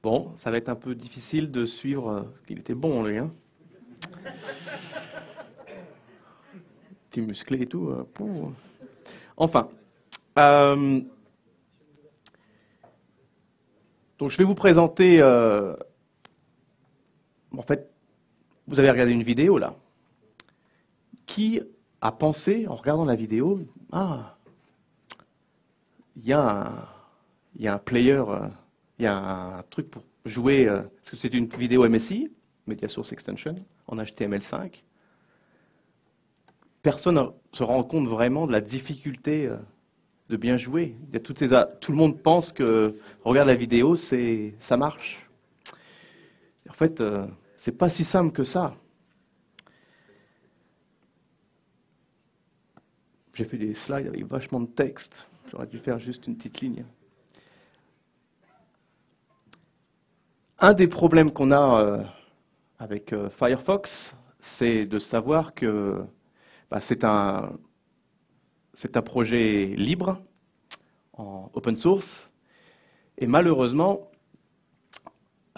Bon, ça va être un peu difficile de suivre, parce qu'il était bon, lui, hein. Petit musclé et tout. Pouh. Enfin. Donc je vais vous présenter... en fait, vous avez regardé une vidéo, là. Qui a pensé, en regardant la vidéo, ah, il y a un player, il y a un truc pour jouer, parce que c'est une vidéo MSI, Media Source Extension, en HTML5. Personne ne se rend compte vraiment de la difficulté de bien jouer. Il y a tout le monde pense que, regarde la vidéo, ça marche. En fait, c'est pas si simple que ça. J'ai fait des slides avec vachement de texte. J'aurais dû faire juste une petite ligne. Un des problèmes qu'on a avec Firefox, c'est de savoir que c'est un projet libre, en open source, et malheureusement,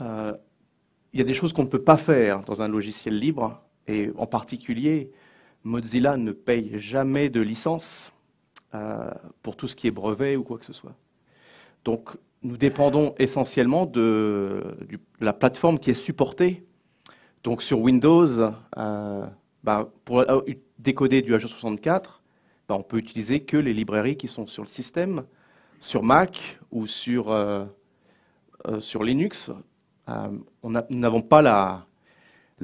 il y a des choses qu'on ne peut pas faire dans un logiciel libre, et en particulier, Mozilla ne paye jamais de licence pour tout ce qui est brevet ou quoi que ce soit. Donc, nous dépendons essentiellement de la plateforme qui est supportée. Donc, sur Windows, pour décoder du H264, on peut utiliser que les librairies qui sont sur le système. Sur Mac ou sur Linux, nous n'avons pas la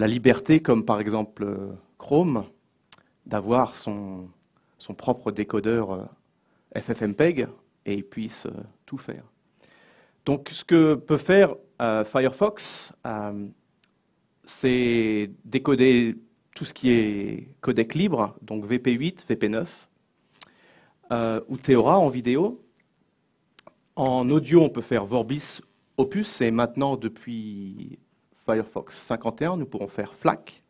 liberté, comme par exemple Chrome, d'avoir son propre décodeur FFmpeg et il puisse tout faire. Donc ce que peut faire Firefox, c'est décoder tout ce qui est codec libre, donc VP8, VP9, ou Theora en vidéo. En audio, on peut faire Vorbis, Opus, et maintenant, depuis Firefox 51, nous pourrons faire FLAC.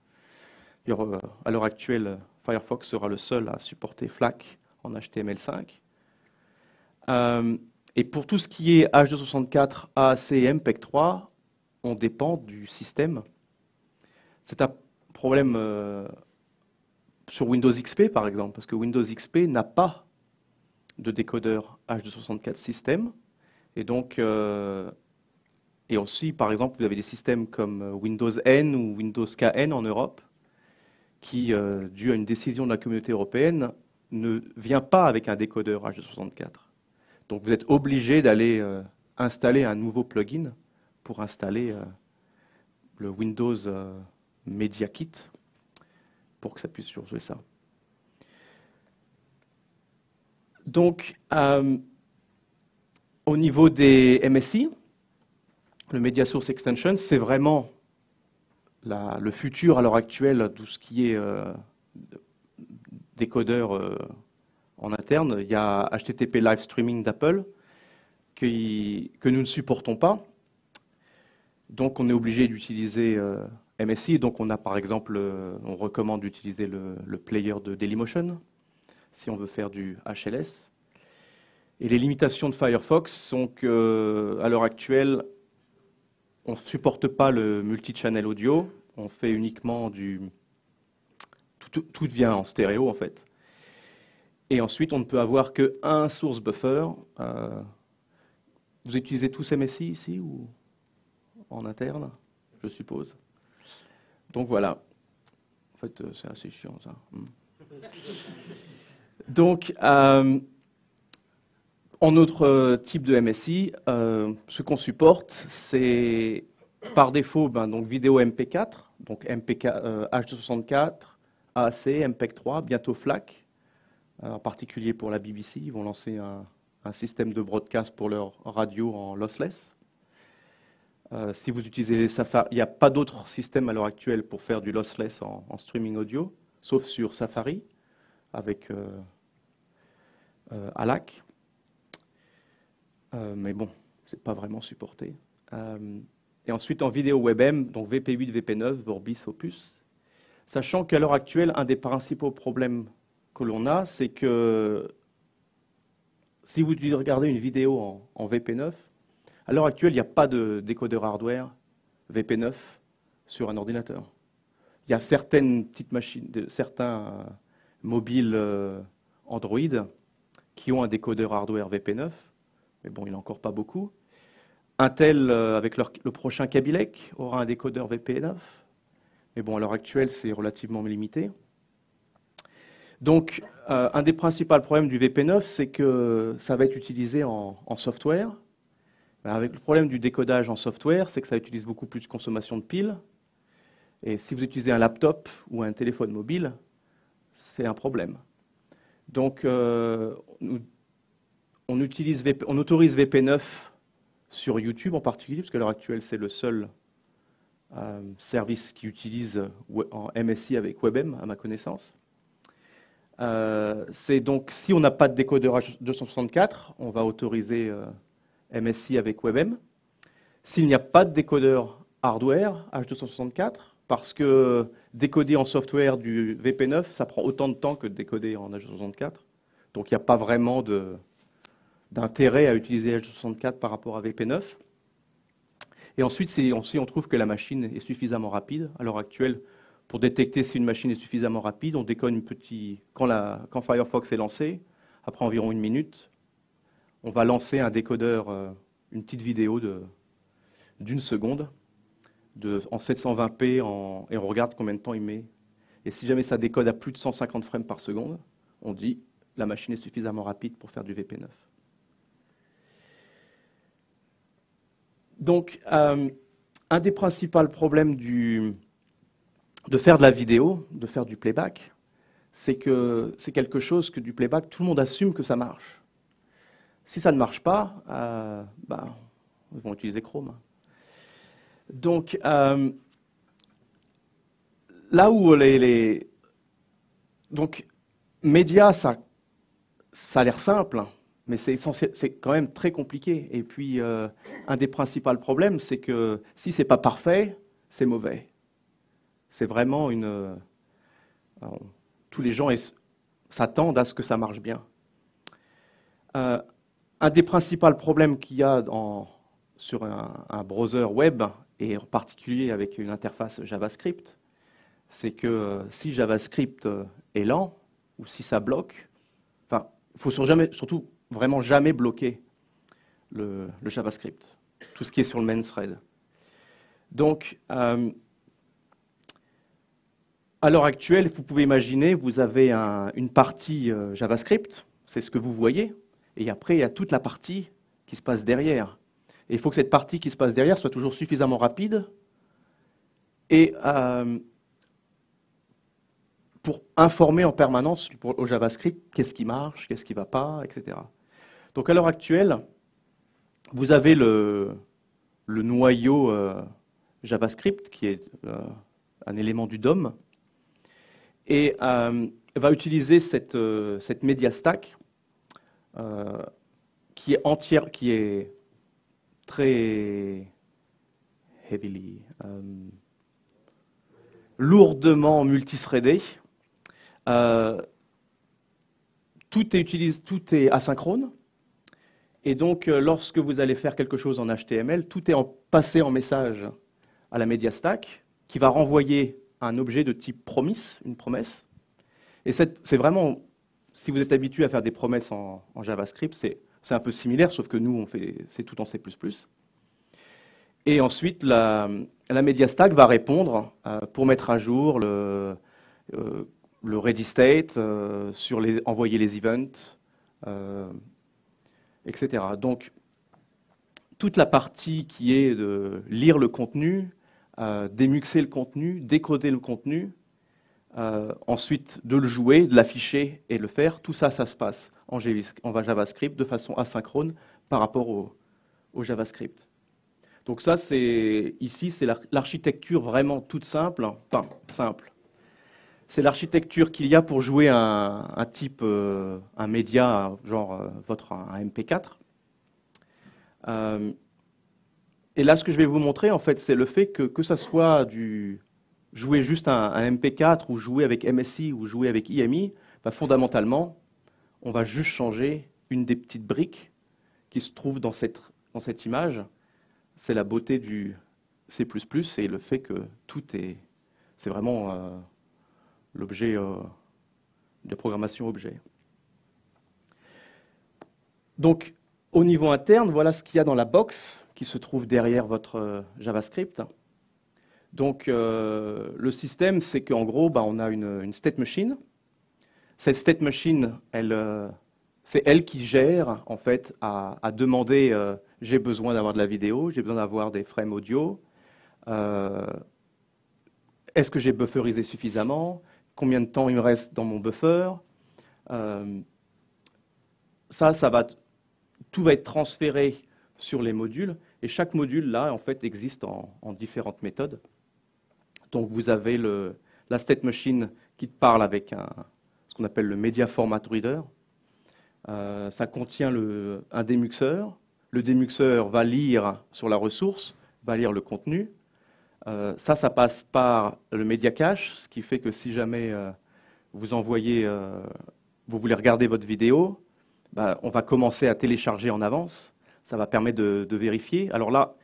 À l'heure actuelle, Firefox sera le seul à supporter FLAC en HTML5. Et pour tout ce qui est H264, AAC et MPEG-3, on dépend du système. C'est un problème sur Windows XP, par exemple, parce que Windows XP n'a pas de décodeur H264 système. Et donc, et aussi, par exemple, vous avez des systèmes comme Windows N ou Windows KN en Europe, qui, dû à une décision de la communauté européenne, ne vient pas avec un décodeur H264. Donc vous êtes obligé d'aller installer un nouveau plugin pour installer le Windows Media Kit pour que ça puisse jouer ça. Donc, au niveau des MSI, le Media Source Extension, c'est vraiment le futur à l'heure actuelle de tout ce qui est décodeur en interne. Il y a HTTP Live Streaming d'Apple que nous ne supportons pas. Donc on est obligé d'utiliser MSI. Donc on a par exemple, on recommande d'utiliser le player de Dailymotion si on veut faire du HLS. Et les limitations de Firefox sont qu'à l'heure actuelle, on ne supporte pas le multi-channel audio. On fait uniquement tout vient en stéréo en fait. Et ensuite, on ne peut avoir qu'un source buffer. Vous utilisez tous MSI ici ou en interne, je suppose. Donc voilà. En fait, c'est assez chiant ça. Donc, en autre type de MSI, ce qu'on supporte, c'est par défaut donc vidéo MP4, donc H264, AAC, MPEG-3, bientôt FLAC. En particulier pour la BBC, ils vont lancer un système de broadcast pour leur radio en lossless. Si vous utilisez Safari, il n'y a pas d'autre système à l'heure actuelle pour faire du lossless en streaming audio, sauf sur Safari, avec ALAC. Mais bon, ce n'est pas vraiment supporté. Et ensuite, en vidéo WebM, donc VP8, VP9, Vorbis, Opus. Sachant qu'à l'heure actuelle, un des principaux problèmes que l'on a, c'est que si vous regardez une vidéo en VP9, À l'heure actuelle, il n'y a pas de décodeur hardware VP9 sur un ordinateur. Il y a certaines petites machines, certains mobiles Android qui ont un décodeur hardware VP9, mais bon, il n'y en a encore pas beaucoup. Intel, avec le prochain Kaby Lake, aura un décodeur VP9, mais bon, à l'heure actuelle, c'est relativement limité. Donc, un des principaux problèmes du VP9, c'est que ça va être utilisé en software. Avec le problème du décodage en software, c'est que ça utilise beaucoup plus de consommation de piles. Et si vous utilisez un laptop ou un téléphone mobile, c'est un problème. Donc, on autorise VP9 sur YouTube en particulier, parce qu'à l'heure actuelle, c'est le seul service qui utilise en MSI avec WebM, à ma connaissance. C'est donc, si on n'a pas de décodeur H264, on va autoriser MSI avec WebM. S'il n'y a pas de décodeur hardware H264, parce que décoder en software du VP9, ça prend autant de temps que de décoder en H264. Donc il n'y a pas vraiment d'intérêt à utiliser H264 par rapport à VP9. Et ensuite, on trouve que la machine est suffisamment rapide. À l'heure actuelle, pour détecter si une machine est suffisamment rapide, on décode quand Firefox est lancé, après environ 1 minute, on va lancer un décodeur, une petite vidéo d'1 seconde en 720p et on regarde combien de temps il met. Et si jamais ça décode à plus de 150 frames par seconde, on dit la machine est suffisamment rapide pour faire du VP9. Donc, un des principaux problèmes de faire de la vidéo, de faire du playback, c'est que c'est quelque chose que du playback, tout le monde assume que ça marche. Si ça ne marche pas, ils vont utiliser Chrome. Donc, là où donc, médias, ça a l'air simple, hein, mais c'est quand même très compliqué. Et puis, un des principaux problèmes, c'est que si c'est pas parfait, c'est mauvais. C'est vraiment tous les gens s'attendent à ce que ça marche bien. Un des principaux problèmes qu'il y a sur un browser web, et en particulier avec une interface JavaScript, c'est que si JavaScript est lent, ou si ça bloque, il faut surtout vraiment jamais bloquer le JavaScript, tout ce qui est sur le main thread. Donc, à l'heure actuelle, vous pouvez imaginer, vous avez une partie JavaScript, c'est ce que vous voyez, et après, il y a toute la partie qui se passe derrière. Et il faut que cette partie qui se passe derrière soit toujours suffisamment rapide et pour informer en permanence au JavaScript qu'est-ce qui marche, qu'est-ce qui ne va pas, etc. Donc à l'heure actuelle, vous avez le noyau JavaScript qui est un élément du DOM et va utiliser cette media stack qui est très heavily, lourdement multithreadé. Tout est asynchrone. Et donc, lorsque vous allez faire quelque chose en HTML, tout est passé en message à la media stack qui va renvoyer un objet de type promise, une promesse. Et c'est vraiment, si vous êtes habitué à faire des promesses en JavaScript, c'est un peu similaire, sauf que nous, c'est tout en C++. Et ensuite, la media stack va répondre pour mettre à jour le ready state, envoyer les events, etc. Donc, toute la partie qui est de lire le contenu, démuxer le contenu, décoder le contenu, ensuite de le jouer, de l'afficher et le faire, tout ça, ça se passe en JavaScript de façon asynchrone par rapport au JavaScript. Donc ça, ici, c'est l'architecture vraiment toute simple, enfin simple. C'est l'architecture qu'il y a pour jouer un média, genre un MP4. Et là, ce que je vais vous montrer, en fait, c'est le fait que ça soit jouer juste un MP4 ou jouer avec MSI ou jouer avec IMI, fondamentalement, on va juste changer une des petites briques qui se trouve dans cette dans cette image, c'est la beauté du C++ et le fait que c'est vraiment l'objet de programmation objet. Donc, au niveau interne, voilà ce qu'il y a dans la box qui se trouve derrière votre JavaScript. Donc, le système, c'est qu'en gros, on a une state machine. Cette state machine, c'est elle qui gère, en fait, à demander j'ai besoin d'avoir de la vidéo, j'ai besoin d'avoir des frames audio, est-ce que j'ai bufferisé suffisamment, combien de temps il me reste dans mon buffer. Tout va être transféré sur les modules, et chaque module, là, en fait, existe en différentes méthodes. Donc, vous avez la state machine qui te parle avec ce qu'on appelle le Media Format Reader. Ça contient un démuxeur. Le démuxeur va lire sur la ressource, va lire le contenu. Ça passe par le Media Cache, ce qui fait que si jamais vous voulez regarder votre vidéo, on va commencer à télécharger en avance. Ça va permettre de vérifier. Alors là,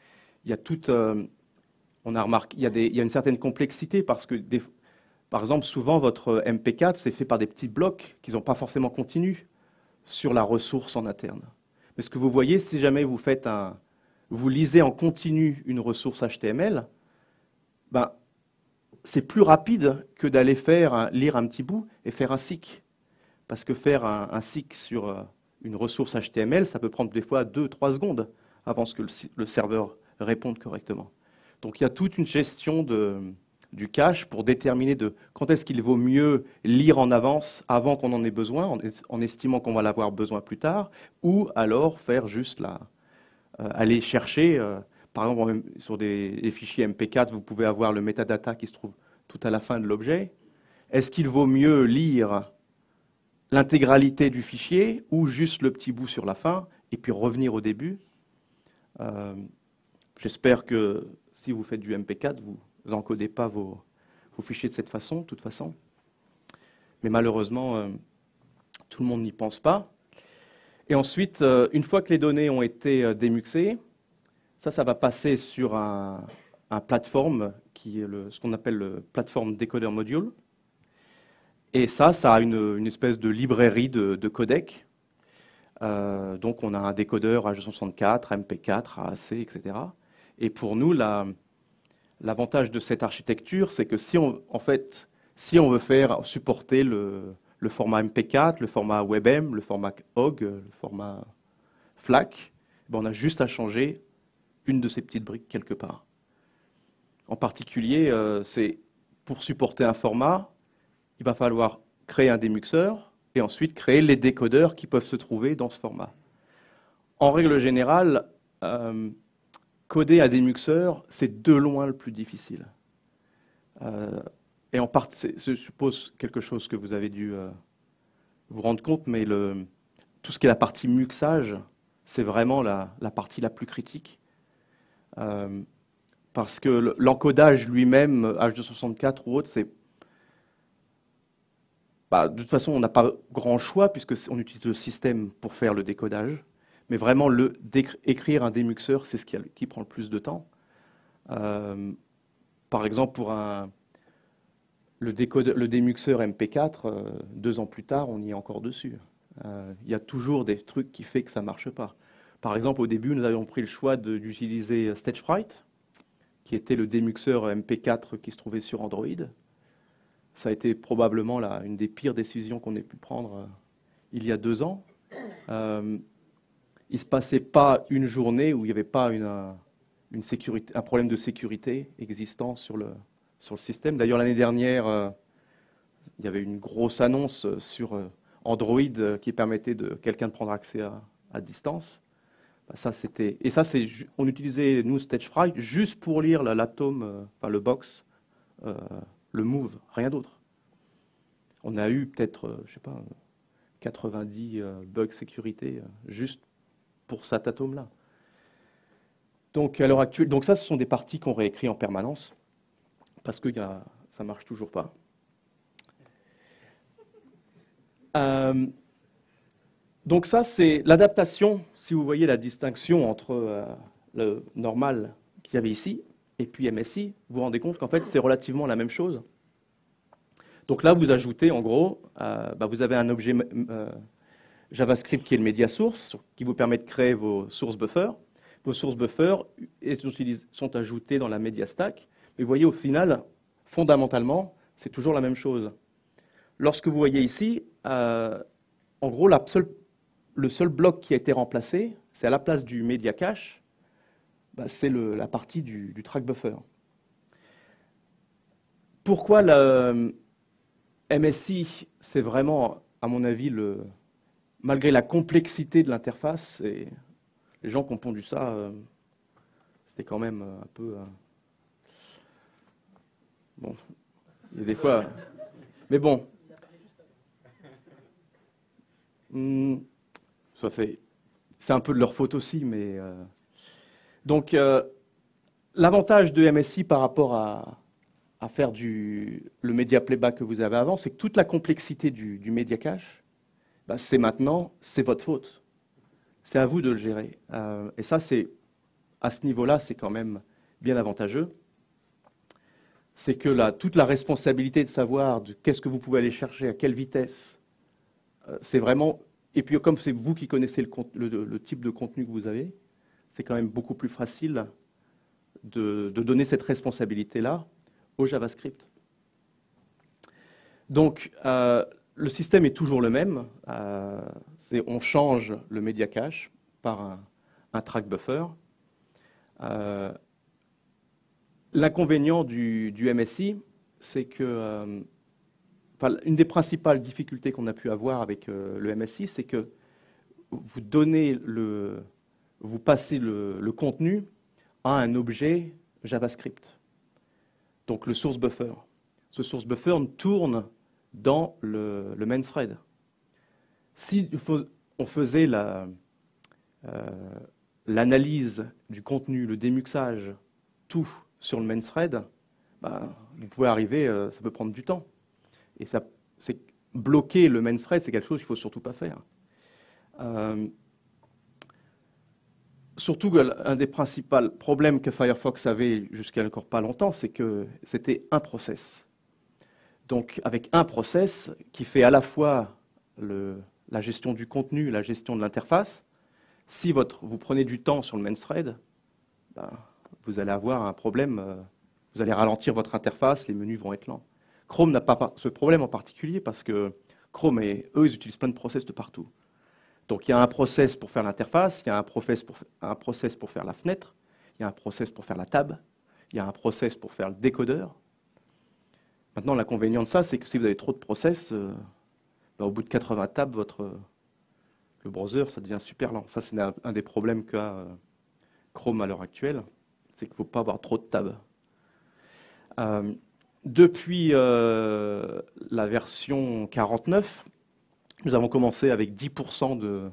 il y a on a remarqué, il y a une certaine complexité parce que, par exemple, souvent votre MP4, c'est fait par des petits blocs qui n'ont pas forcément continu sur la ressource en interne. Mais ce que vous voyez, si jamais vous lisez en continu une ressource HTML, c'est plus rapide que d'aller lire un petit bout et faire un seek. Parce que faire un seek sur une ressource HTML, ça peut prendre des fois 2-3 secondes avant que le serveur réponde correctement. Donc il y a toute une gestion du cache pour déterminer quand est-ce qu'il vaut mieux lire en avance avant qu'on en ait besoin, en estimant qu'on va l'avoir besoin plus tard, ou alors faire juste aller chercher, par exemple même sur les fichiers MP4, vous pouvez avoir le metadata qui se trouve tout à la fin de l'objet. Est-ce qu'il vaut mieux lire l'intégralité du fichier ou juste le petit bout sur la fin et puis revenir au début? J'espère que si vous faites du MP4, vous n'encodez pas vos fichiers de cette façon, de toute façon. Mais malheureusement, tout le monde n'y pense pas. Et ensuite, une fois que les données ont été démuxées, ça va passer sur un plateforme qui est ce qu'on appelle le Platform Decoder Module. Et ça a une espèce de librairie de codecs. Donc on a un décodeur H264, MP4, AAC, etc. Et pour nous, l'avantage de cette architecture, c'est que si on veut faire supporter le format MP4, le format WebM, le format OGG, le format FLAC, on a juste à changer une de ces petites briques quelque part. En particulier, c'est pour supporter un format, il va falloir créer un démuxeur et ensuite créer les décodeurs qui peuvent se trouver dans ce format. En règle générale, coder un démuxeur, c'est de loin le plus difficile. Et en partie, je suppose quelque chose que vous avez dû vous rendre compte, mais tout ce qui est la partie muxage, c'est vraiment la partie la plus critique. Parce que l'encodage lui-même, H264 ou autre, de toute façon, on n'a pas grand choix puisqu'on utilise le système pour faire le décodage. Mais vraiment, écrire un démuxeur, c'est ce qui prend le plus de temps. Par exemple, pour le démuxeur MP4, 2 ans plus tard, on y est encore dessus. Il y a toujours des trucs qui font que ça ne marche pas. Par exemple, au début, nous avions pris le choix d'utiliser Stagefright, qui était le démuxeur MP4 qui se trouvait sur Android. Ça a été probablement une des pires décisions qu'on ait pu prendre il y a 2 ans. Il ne se passait pas une journée où il n'y avait pas un problème de sécurité existant sur le système. D'ailleurs, l'année dernière, il y avait une grosse annonce sur Android qui permettait quelqu'un de prendre accès à distance. On utilisait, nous, Stagefright, juste pour lire l'atome, le box, le move, rien d'autre. On a eu peut-être, je sais pas, 90 bugs sécurité juste pour cet atome-là. Donc à l'heure actuelle, ce sont des parties qu'on réécrit en permanence parce que ça marche toujours pas. Donc ça, c'est l'adaptation, si vous voyez la distinction entre le normal qu'il y avait ici et puis MSI, vous vous rendez compte qu'en fait, c'est relativement la même chose. Donc là, vous ajoutez, en gros, vous avez un objet JavaScript qui est le media source, qui vous permet de créer vos source buffers. Vos source buffers sont ajoutés dans la media stack. Mais vous voyez, au final, fondamentalement, c'est toujours la même chose. Lorsque vous voyez ici, en gros, le seul bloc qui a été remplacé, c'est à la place du media cache, c'est la partie du track buffer. Pourquoi le MSI, c'est vraiment, à mon avis, malgré la complexité de l'interface, et les gens qui ont pondu ça, c'était quand même un peu... bon, il y a des fois... Mais bon. C'est un peu de leur faute aussi, mais... Donc, l'avantage de MSI par rapport à faire le media playback que vous avez avant, c'est que toute la complexité du media cache, c'est votre faute. C'est à vous de le gérer. Et ça, à ce niveau-là, c'est quand même bien avantageux. C'est que toute la responsabilité de savoir qu'est-ce que vous pouvez aller chercher, à quelle vitesse, c'est vraiment... Et puis comme c'est vous qui connaissez le type de contenu que vous avez, c'est quand même beaucoup plus facile de donner cette responsabilité-là au JavaScript. Donc, le système est toujours le même. On change le media cache par un track buffer. L'inconvénient du MSI, c'est que une des principales difficultés qu'on a pu avoir avec le MSI, c'est que vous passez le contenu à un objet JavaScript. Donc le source buffer. Ce source buffer tourne dans le main thread. Si on faisait l'analyse du contenu, le démuxage, tout sur le main thread, vous pouvez arriver, ça peut prendre du temps. Et bloquer le main thread, c'est quelque chose qu'il ne faut surtout pas faire. Surtout qu'un des principaux problèmes que Firefox avait jusqu'à encore pas longtemps, c'est que c'était un process. Donc avec un process qui fait à la fois la gestion du contenu, la gestion de l'interface, si vous prenez du temps sur le main thread, vous allez avoir un problème, vous allez ralentir votre interface, les menus vont être lents. Chrome n'a pas ce problème en particulier parce que Chrome, eux, ils utilisent plein de process de partout. Donc il y a un process pour faire l'interface, il y a un process pour faire la fenêtre, il y a un process pour faire la tab, il y a un process pour faire le décodeur. Maintenant, l'inconvénient de ça, c'est que si vous avez trop de process, au bout de 80 tabs, le browser, ça devient super lent. Ça, c'est un des problèmes qu'a Chrome à l'heure actuelle, c'est qu'il ne faut pas avoir trop de tabs. Depuis la version 49, nous avons commencé avec 10%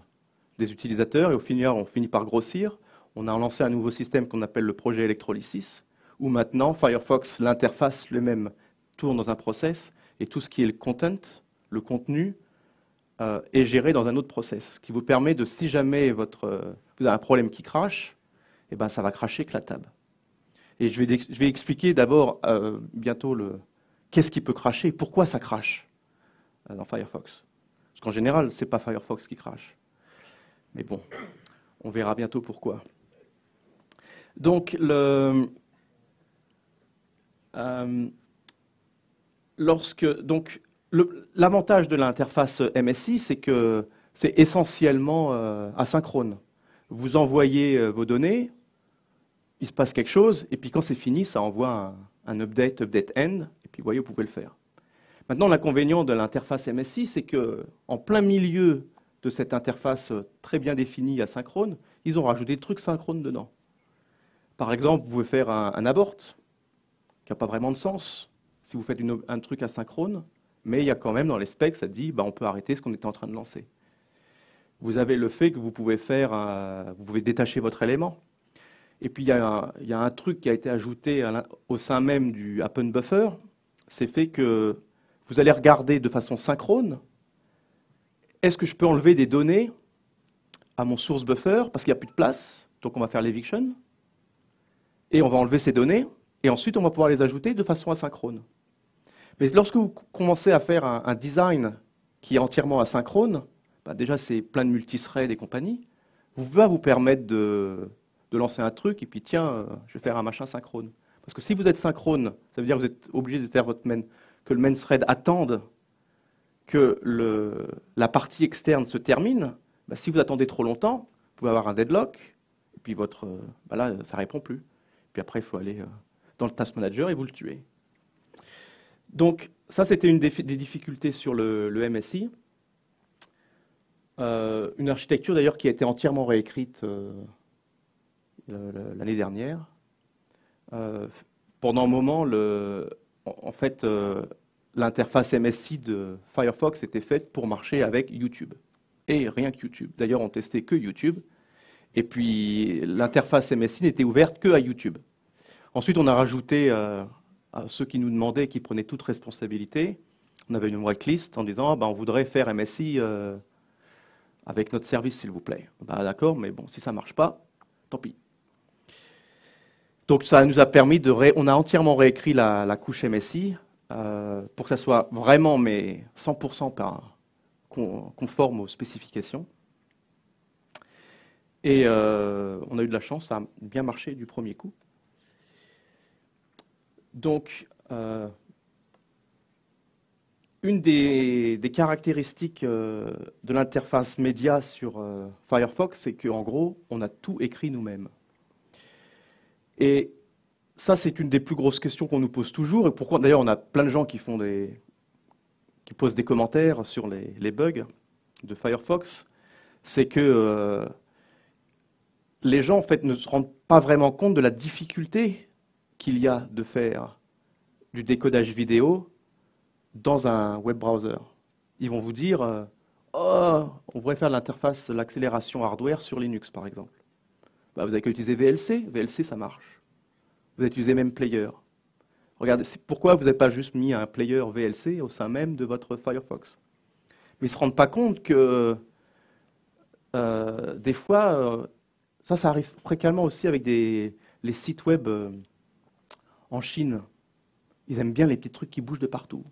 des utilisateurs et au final, on finit par grossir. On a lancé un nouveau système qu'on appelle le projet Electrolysis, où maintenant, Firefox, l'interface lui-même, tourne dans un process et tout ce qui est le content, le contenu, est géré dans un autre process, qui vous permet de, si jamais vous avez un problème qui crache, ça va crasher que la tab. Et je vais expliquer d'abord bientôt qu'est-ce qui peut cracher, pourquoi ça crache dans Firefox. Parce qu'en général, ce n'est pas Firefox qui crache. Mais bon, on verra bientôt pourquoi. Donc, l'avantage de l'interface MSI, c'est que c'est essentiellement asynchrone. Vous envoyez vos données, il se passe quelque chose, et puis quand c'est fini, ça envoie un update end, et puis vous voyez, vous pouvez le faire. Maintenant, l'inconvénient de l'interface MSI, c'est qu'en plein milieu de cette interface très bien définie asynchrone, ils ont rajouté des trucs synchrones dedans. Par exemple, vous pouvez faire un abort, qui n'a pas vraiment de sens, si vous faites un truc asynchrone, mais il y a quand même dans les specs, ça dit on peut arrêter ce qu'on était en train de lancer. Vous avez le fait que vous pouvez détacher votre élément. Et puis il y a un truc qui a été ajouté au sein même du Happen Buffer, c'est fait que vous allez regarder de façon synchrone, est-ce que je peux enlever des données à mon source buffer parce qu'il n'y a plus de place, donc on va faire l'eviction, et on va enlever ces données, et ensuite on va pouvoir les ajouter de façon asynchrone. Mais lorsque vous commencez à faire un design qui est entièrement asynchrone, bah déjà c'est plein de multithreads et compagnie, vous ne pouvez pas vous permettre de lancer un truc et puis tiens, je vais faire un machin synchrone. Parce que si vous êtes synchrone, ça veut dire que vous êtes obligé de faire que le main thread attende que la partie externe se termine. Bah, si vous attendez trop longtemps, vous pouvez avoir un deadlock, et puis bah là, ça ne répond plus. Puis après, il faut aller dans le task manager et vous le tuez. Donc, ça, c'était une des difficultés sur le MSI. Une architecture, d'ailleurs, qui a été entièrement réécrite l'année dernière. Pendant un moment, en fait, l'interface MSI de Firefox était faite pour marcher avec YouTube. Et rien que YouTube. D'ailleurs, on testait que YouTube. Et puis, l'interface MSI n'était ouverte que à YouTube. Ensuite, on a rajouté à ceux qui nous demandaient, qui prenaient toute responsabilité, on avait une whitelist en disant on voudrait faire MSI avec notre service, s'il vous plaît. D'accord, mais bon, si ça ne marche pas, tant pis. Donc, ça nous a permis on a entièrement réécrit la couche MSI pour que ça soit vraiment, mais 100% conforme aux spécifications. Et on a eu de la chance, ça a bien marché du premier coup. Donc, une des caractéristiques de l'interface média sur Firefox, c'est qu'en gros, on a tout écrit nous-mêmes. Et ça, c'est une des plus grosses questions qu'on nous pose toujours. Et pourquoi, d'ailleurs, on a plein de gens qui posent des commentaires sur les bugs de Firefox. C'est que les gens, en fait, ne se rendent pas vraiment compte de la difficulté qu'il y a de faire du décodage vidéo dans un web browser. Ils vont vous dire oh, on pourrait faire l'interface, l'accélération hardware sur Linux, par exemple. Vous n'avez qu'à utiliser VLC. VLC, ça marche. Vous avez utilisé même Player. Regardez, pourquoi vous n'avez pas juste mis un player VLC au sein même de votre Firefox? Mais ils ne se rendent pas compte que des fois, ça arrive fréquemment aussi avec les sites web en Chine. Ils aiment bien les petits trucs qui bougent de partout.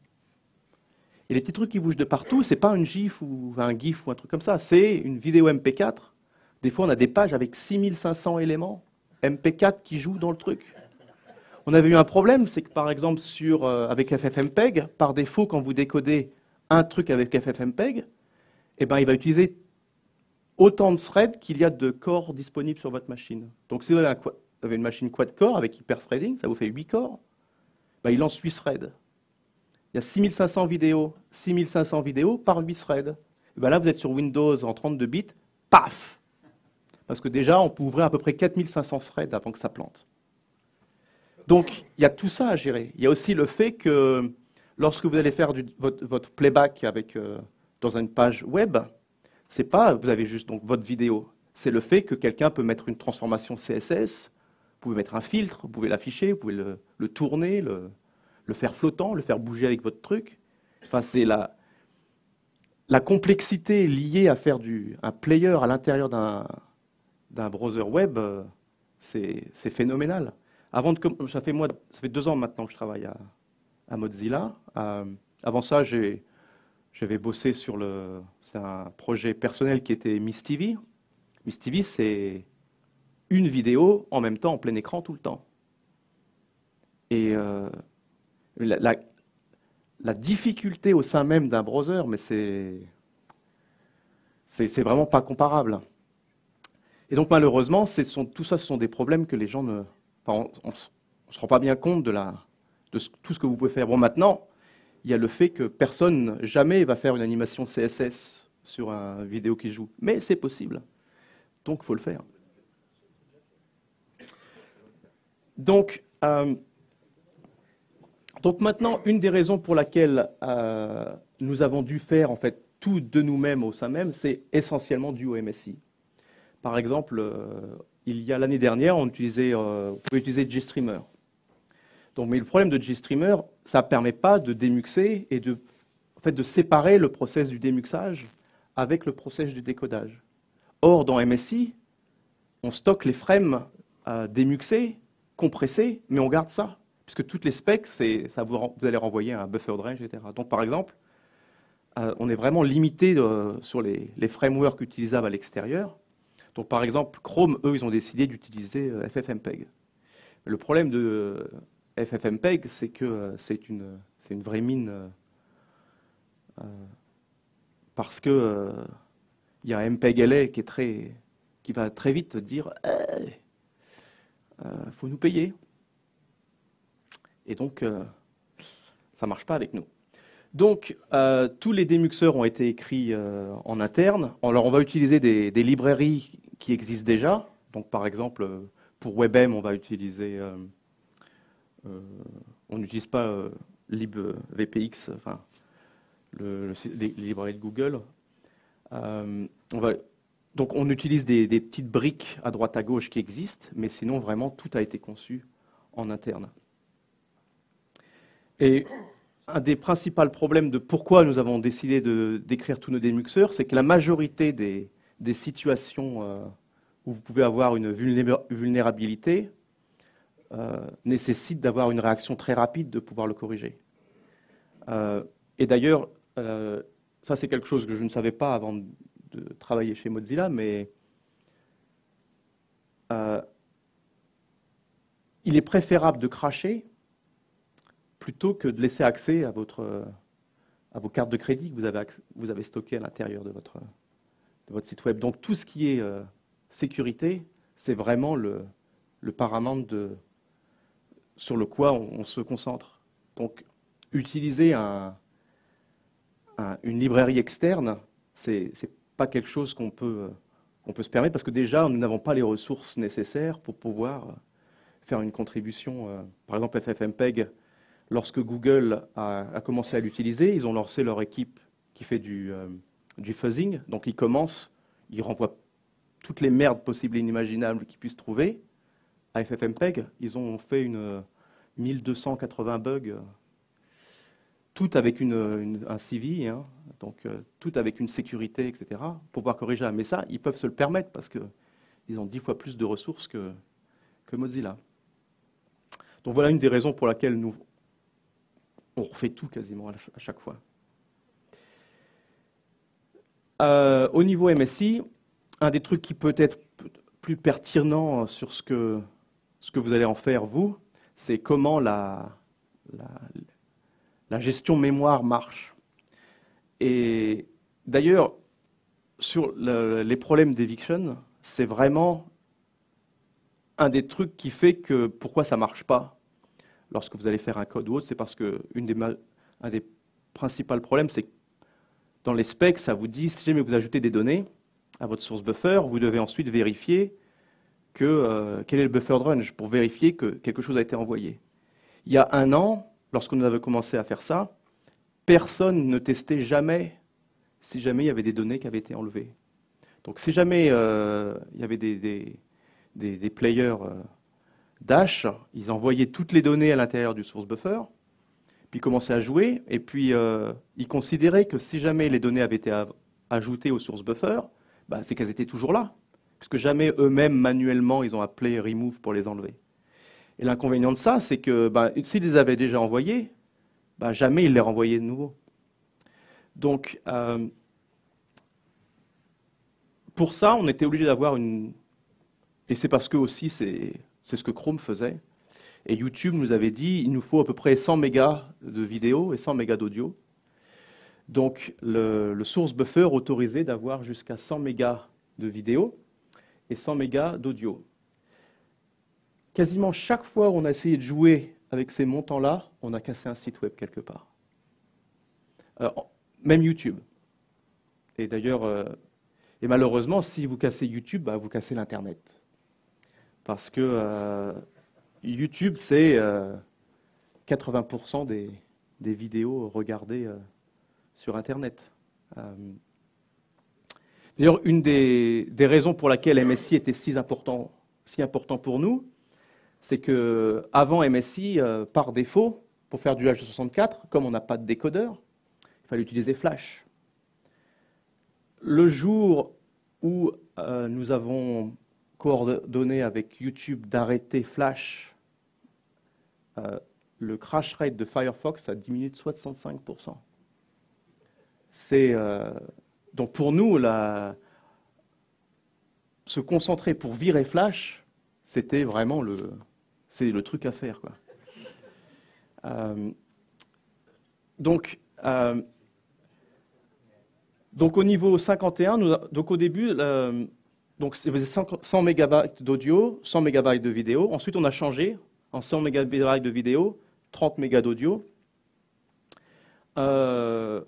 Et les petits trucs qui bougent de partout, ce n'est pas une GIF ou un GIF ou un truc comme ça, c'est une vidéo MP4. Des fois, on a des pages avec 6500 éléments MP4 qui jouent dans le truc. On avait eu un problème, c'est que par exemple, avec FFmpeg, par défaut, quand vous décodez un truc avec FFmpeg, eh ben, il va utiliser autant de threads qu'il y a de corps disponibles sur votre machine. Donc si vous avez une machine quad-core avec hyper-threading, ça vous fait 8 corps, ben, il lance 8 threads. Il y a 6500 vidéos par 8 threads. Et ben là, vous êtes sur Windows en 32 bits, paf! Parce que déjà, on peut ouvrir à peu près 4500 threads avant que ça plante. Donc, il y a tout ça à gérer. Il y a aussi le fait que lorsque vous allez faire votre playback dans une page web, c'est pas vous avez juste donc votre vidéo. C'est le fait que quelqu'un peut mettre une transformation CSS, vous pouvez mettre un filtre, vous pouvez l'afficher, vous pouvez le tourner, le faire flottant, le faire bouger avec votre truc. Enfin, c'est la complexité liée à faire un player à l'intérieur d'un browser web, c'est phénoménal. Ça fait 2 ans maintenant que je travaille à Mozilla. Avant ça, j'avais bossé c'est un projet personnel qui était Miss TV. Miss TV, c'est une vidéo en même temps, en plein écran, tout le temps. Et la difficulté au sein même d'un browser, mais c'est vraiment pas comparable. Et donc malheureusement, tout ça, ce sont des problèmes que les gens on ne se rend pas bien compte de tout ce que vous pouvez faire. Bon, maintenant, il y a le fait que personne, jamais, va faire une animation CSS sur une vidéo qui joue. Mais c'est possible. Donc, il faut le faire. Donc maintenant, une des raisons pour laquelle nous avons dû faire en fait tout de nous-mêmes au sein même, c'est essentiellement dû au MSI. Par exemple, il y a l'année dernière, on pouvait utiliser GStreamer. Donc, mais le problème de GStreamer, ça ne permet pas de démuxer et de séparer le process du démuxage avec le process du décodage. Or, dans MSI, on stocke les frames démuxés, compressés, mais on garde ça, puisque toutes les specs, vous allez renvoyer un buffer range, etc. Donc, par exemple, on est vraiment limité sur les frameworks utilisables à l'extérieur. Donc, par exemple, Chrome, eux, ils ont décidé d'utiliser FFmpeg. Le problème de FFmpeg, c'est que c'est une vraie mine parce que il y a MPEG-LA qui va très vite dire faut nous payer. Et donc, ça ne marche pas avec nous. Donc, tous les démuxeurs ont été écrits en interne. Alors, on va utiliser des librairies qui existent déjà. Donc, par exemple, pour WebM, on va utiliser... on n'utilise pas libvpx, enfin, les librairies de Google. Donc, on utilise des petites briques à droite à gauche qui existent, mais sinon, vraiment, tout a été conçu en interne. Et un des principaux problèmes de pourquoi nous avons décidé d'écrire tous nos démuxeurs, c'est que la majorité des situations où vous pouvez avoir une vulnérabilité nécessitent d'avoir une réaction très rapide de pouvoir le corriger. Et d'ailleurs, ça c'est quelque chose que je ne savais pas avant de travailler chez Mozilla, mais il est préférable de cracher plutôt que de laisser accès à vos cartes de crédit que vous avez stockées à l'intérieur de votre site web. Donc tout ce qui est sécurité, c'est vraiment le paramount sur le quoi on se concentre. Donc utiliser une librairie externe, c'est pas quelque chose qu'on peut se permettre parce que déjà nous n'avons pas les ressources nécessaires pour pouvoir faire une contribution. Par exemple, FFmpeg, lorsque Google a commencé à l'utiliser, ils ont lancé leur équipe qui fait du fuzzing. Donc ils renvoient toutes les merdes possibles et inimaginables qu'ils puissent trouver à FFmpeg. Ils ont fait 1280 bugs, tout avec un CV, hein, donc tout avec une sécurité, etc., pour pouvoir corriger. Mais ça, ils peuvent se le permettre parce qu'ils ont 10 fois plus de ressources que Mozilla. Donc voilà une des raisons pour laquelle on refait tout quasiment à chaque fois. Au niveau MSI, un des trucs qui peut être plus pertinent sur ce que vous allez en faire, vous, c'est comment la gestion mémoire marche. Et d'ailleurs, sur les problèmes d'eviction, c'est vraiment un des trucs qui fait que pourquoi ça ne marche pas lorsque vous allez faire un code ou autre, c'est parce que un des principaux problèmes, c'est que dans les specs, ça vous dit, si jamais vous ajoutez des données à votre source buffer, vous devez ensuite vérifier quel est le buffer range pour vérifier que quelque chose a été envoyé. Il y a 1 an, lorsque nous avions commencé à faire ça, personne ne testait jamais si jamais il y avait des données qui avaient été enlevées. Donc si jamais il y avait des players Dash, ils envoyaient toutes les données à l'intérieur du source buffer, puis ils commençaient à jouer, et puis ils considéraient que si jamais les données avaient été ajoutées au source buffer, bah, c'est qu'elles étaient toujours là, puisque jamais eux-mêmes, manuellement, ils ont appelé remove pour les enlever. Et l'inconvénient de ça, c'est que bah, s'ils les avaient déjà envoyés, bah, jamais ils les renvoyaient de nouveau. Donc, pour ça, on était obligé d'avoir une... Et c'est parce que aussi, c'est ce que Chrome faisait. Et YouTube nous avait dit, il nous faut à peu près 100 mégas de vidéo et 100 mégas d'audio. Donc, le source buffer autorisait d'avoir jusqu'à 100 mégas de vidéo et 100 mégas d'audio. Quasiment chaque fois où on a essayé de jouer avec ces montants-là, on a cassé un site web quelque part. Alors, même YouTube. Et d'ailleurs, et malheureusement, si vous cassez YouTube, bah, vous cassez l'Internet. Parce que YouTube, c'est 80% des vidéos regardées sur Internet. D'ailleurs, une des raisons pour laquelle MSI était si important pour nous, c'est qu'avant MSI, par défaut, pour faire du H264, comme on n'a pas de décodeur, il fallait utiliser Flash. Le jour où nous avons coordonné avec YouTube d'arrêter Flash. Le crash rate de Firefox a diminué de 65%. Donc pour nous, se concentrer pour virer Flash, c'était vraiment le truc à faire, quoi. Donc au niveau 51, donc au début, donc ça faisait 100 mégabytes d'audio, 100 mégabytes de vidéo. Ensuite, on a changé en 100 mégabytes de vidéo, 30 mégas d'audio. Dans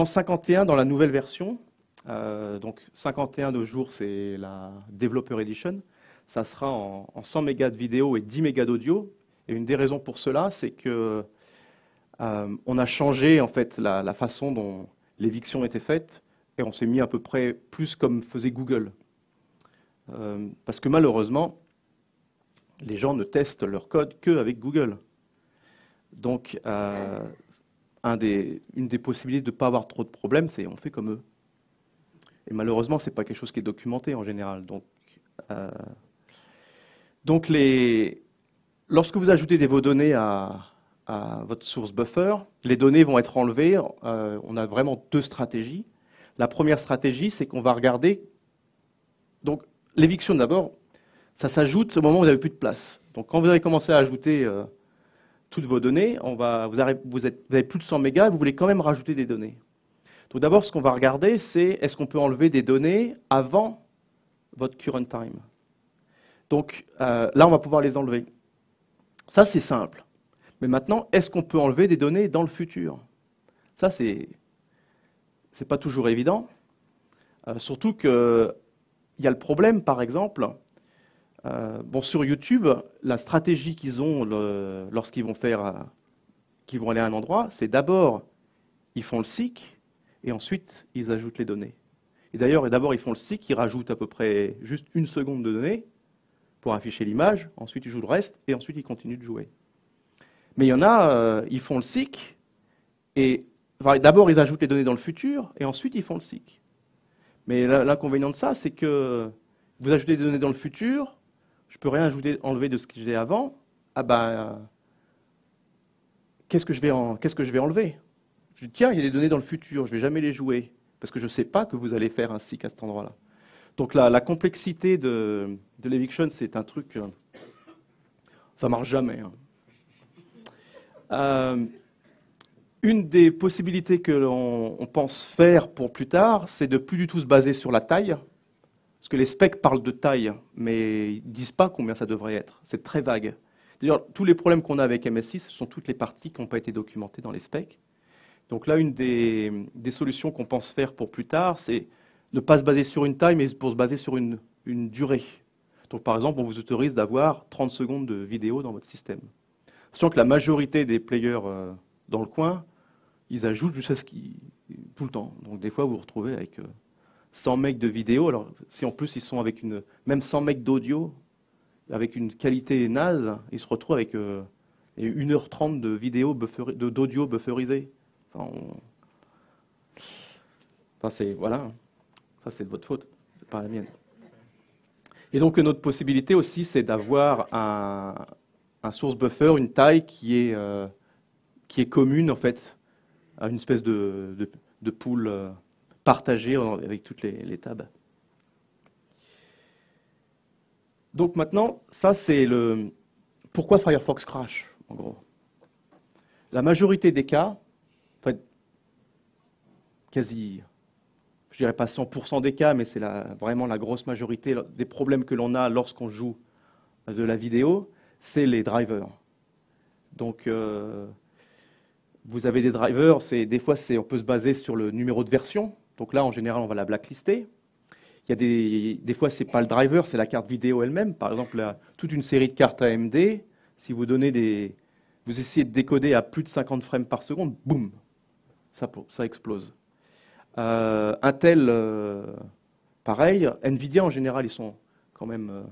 51, dans la nouvelle version, donc 51 de jour, c'est la Developer Edition, ça sera en 100 mégas de vidéo et 10 mégas d'audio. Et une des raisons pour cela, c'est que on a changé en fait la façon dont l'éviction était faite et on s'est mis à peu près plus comme faisait Google. Parce que malheureusement, les gens ne testent leur code qu'avec Google. Donc, une des possibilités de ne pas avoir trop de problèmes, c'est on fait comme eux. Et malheureusement, ce n'est pas quelque chose qui est documenté en général. Donc lorsque vous ajoutez vos données à votre source buffer, les données vont être enlevées. On a vraiment deux stratégies. La première stratégie, c'est qu'on va regarder. Donc, l'éviction d'abord, ça s'ajoute au moment où vous n'avez plus de place. Donc, quand vous avez commencé à ajouter toutes vos données, vous avez plus de 100 mégas et vous voulez quand même rajouter des données. Donc, d'abord, ce qu'on va regarder, c'est est-ce qu'on peut enlever des données avant votre current time. Donc, là, on va pouvoir les enlever. Ça, c'est simple. Mais maintenant, est-ce qu'on peut enlever des données dans le futur? Ça, c'est pas toujours évident. Surtout qu'il y a le problème, par exemple, sur YouTube, la stratégie qu'ils ont lorsqu'ils vont qu'ils vont aller à un endroit, c'est d'abord, ils font le seek, et ensuite, ils ajoutent les données. Et d'abord, ils font le seek, ils rajoutent à peu près juste 1 seconde de données pour afficher l'image, ensuite, ils jouent le reste, et ensuite, ils continuent de jouer. Mais il y en a, ils font le seek, et d'abord, ils ajoutent les données dans le futur, et ensuite, ils font le seek. Mais l'inconvénient de ça, c'est que vous ajoutez des données dans le futur, je ne peux rien enlever de ce que j'ai avant. Ah ben, qu'est-ce que je vais enlever? Je dis, tiens, il y a des données dans le futur, je ne vais jamais les jouer, parce que je ne sais pas que vous allez faire un seek à cet endroit-là. Donc la complexité de l'eviction, c'est un truc, ça ne marche jamais. Une des possibilités que l'on pense faire pour plus tard, c'est de plus du tout se baser sur la taille, parce que les specs parlent de taille, mais ils ne disent pas combien ça devrait être. C'est très vague. D'ailleurs, tous les problèmes qu'on a avec MS6, ce sont toutes les parties qui n'ont pas été documentées dans les specs. Donc là, une des solutions qu'on pense faire pour plus tard, c'est ne pas se baser sur une taille, mais pour se baser sur une durée. Donc par exemple, on vous autorise d'avoir 30 secondes de vidéo dans votre système. Sachant que la majorité des players dans le coin, ils ajoutent jusqu'à ce qu'ils... tout le temps. Donc des fois, vous vous retrouvez avec 100 megs de vidéo. Alors si en plus ils sont avec même 100 megs d'audio, avec une qualité naze, ils se retrouvent avec 1h30 de vidéo d'audio bufferisé. C'est... Voilà. Ça, c'est de votre faute, c'est pas la mienne. Et donc, une autre possibilité aussi, c'est d'avoir un source buffer, une taille qui est commune, en fait, à une espèce de pool partagée avec toutes les tabs. Donc maintenant, ça, c'est pourquoi Firefox crash, en gros. La majorité des cas, en fait, quasi... je dirais pas 100% des cas, mais c'est vraiment la grosse majorité des problèmes que l'on a lorsqu'on joue de la vidéo, c'est les drivers. Donc, vous avez des drivers, des fois, on peut se baser sur le numéro de version. Donc là, en général, on va la blacklister. Il y a des fois, ce n'est pas le driver, c'est la carte vidéo elle-même. Par exemple, toute une série de cartes AMD, si vous essayez de décoder à plus de 50 frames par seconde, boum, ça explose. Intel, pareil. Nvidia, en général, ils sont quand même...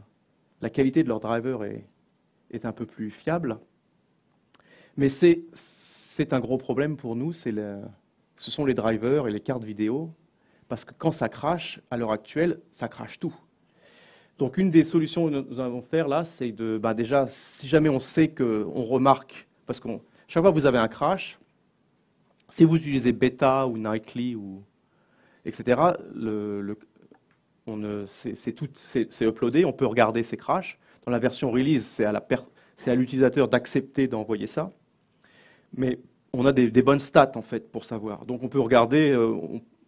la qualité de leur driver est un peu plus fiable. Mais c'est un gros problème pour nous. Ce sont les drivers et les cartes vidéo. Parce que quand ça crache, à l'heure actuelle, ça crache tout. Donc une des solutions que nous allons faire là, c'est de, déjà, si jamais on sait qu'on remarque, parce que chaque fois que vous avez un crash, si vous utilisez Beta ou Nightly, etc., c'est uploadé, on peut regarder ces crashs. Dans la version release, c'est à l'utilisateur d'accepter d'envoyer ça. Mais on a des bonnes stats en fait pour savoir. Donc on peut regarder,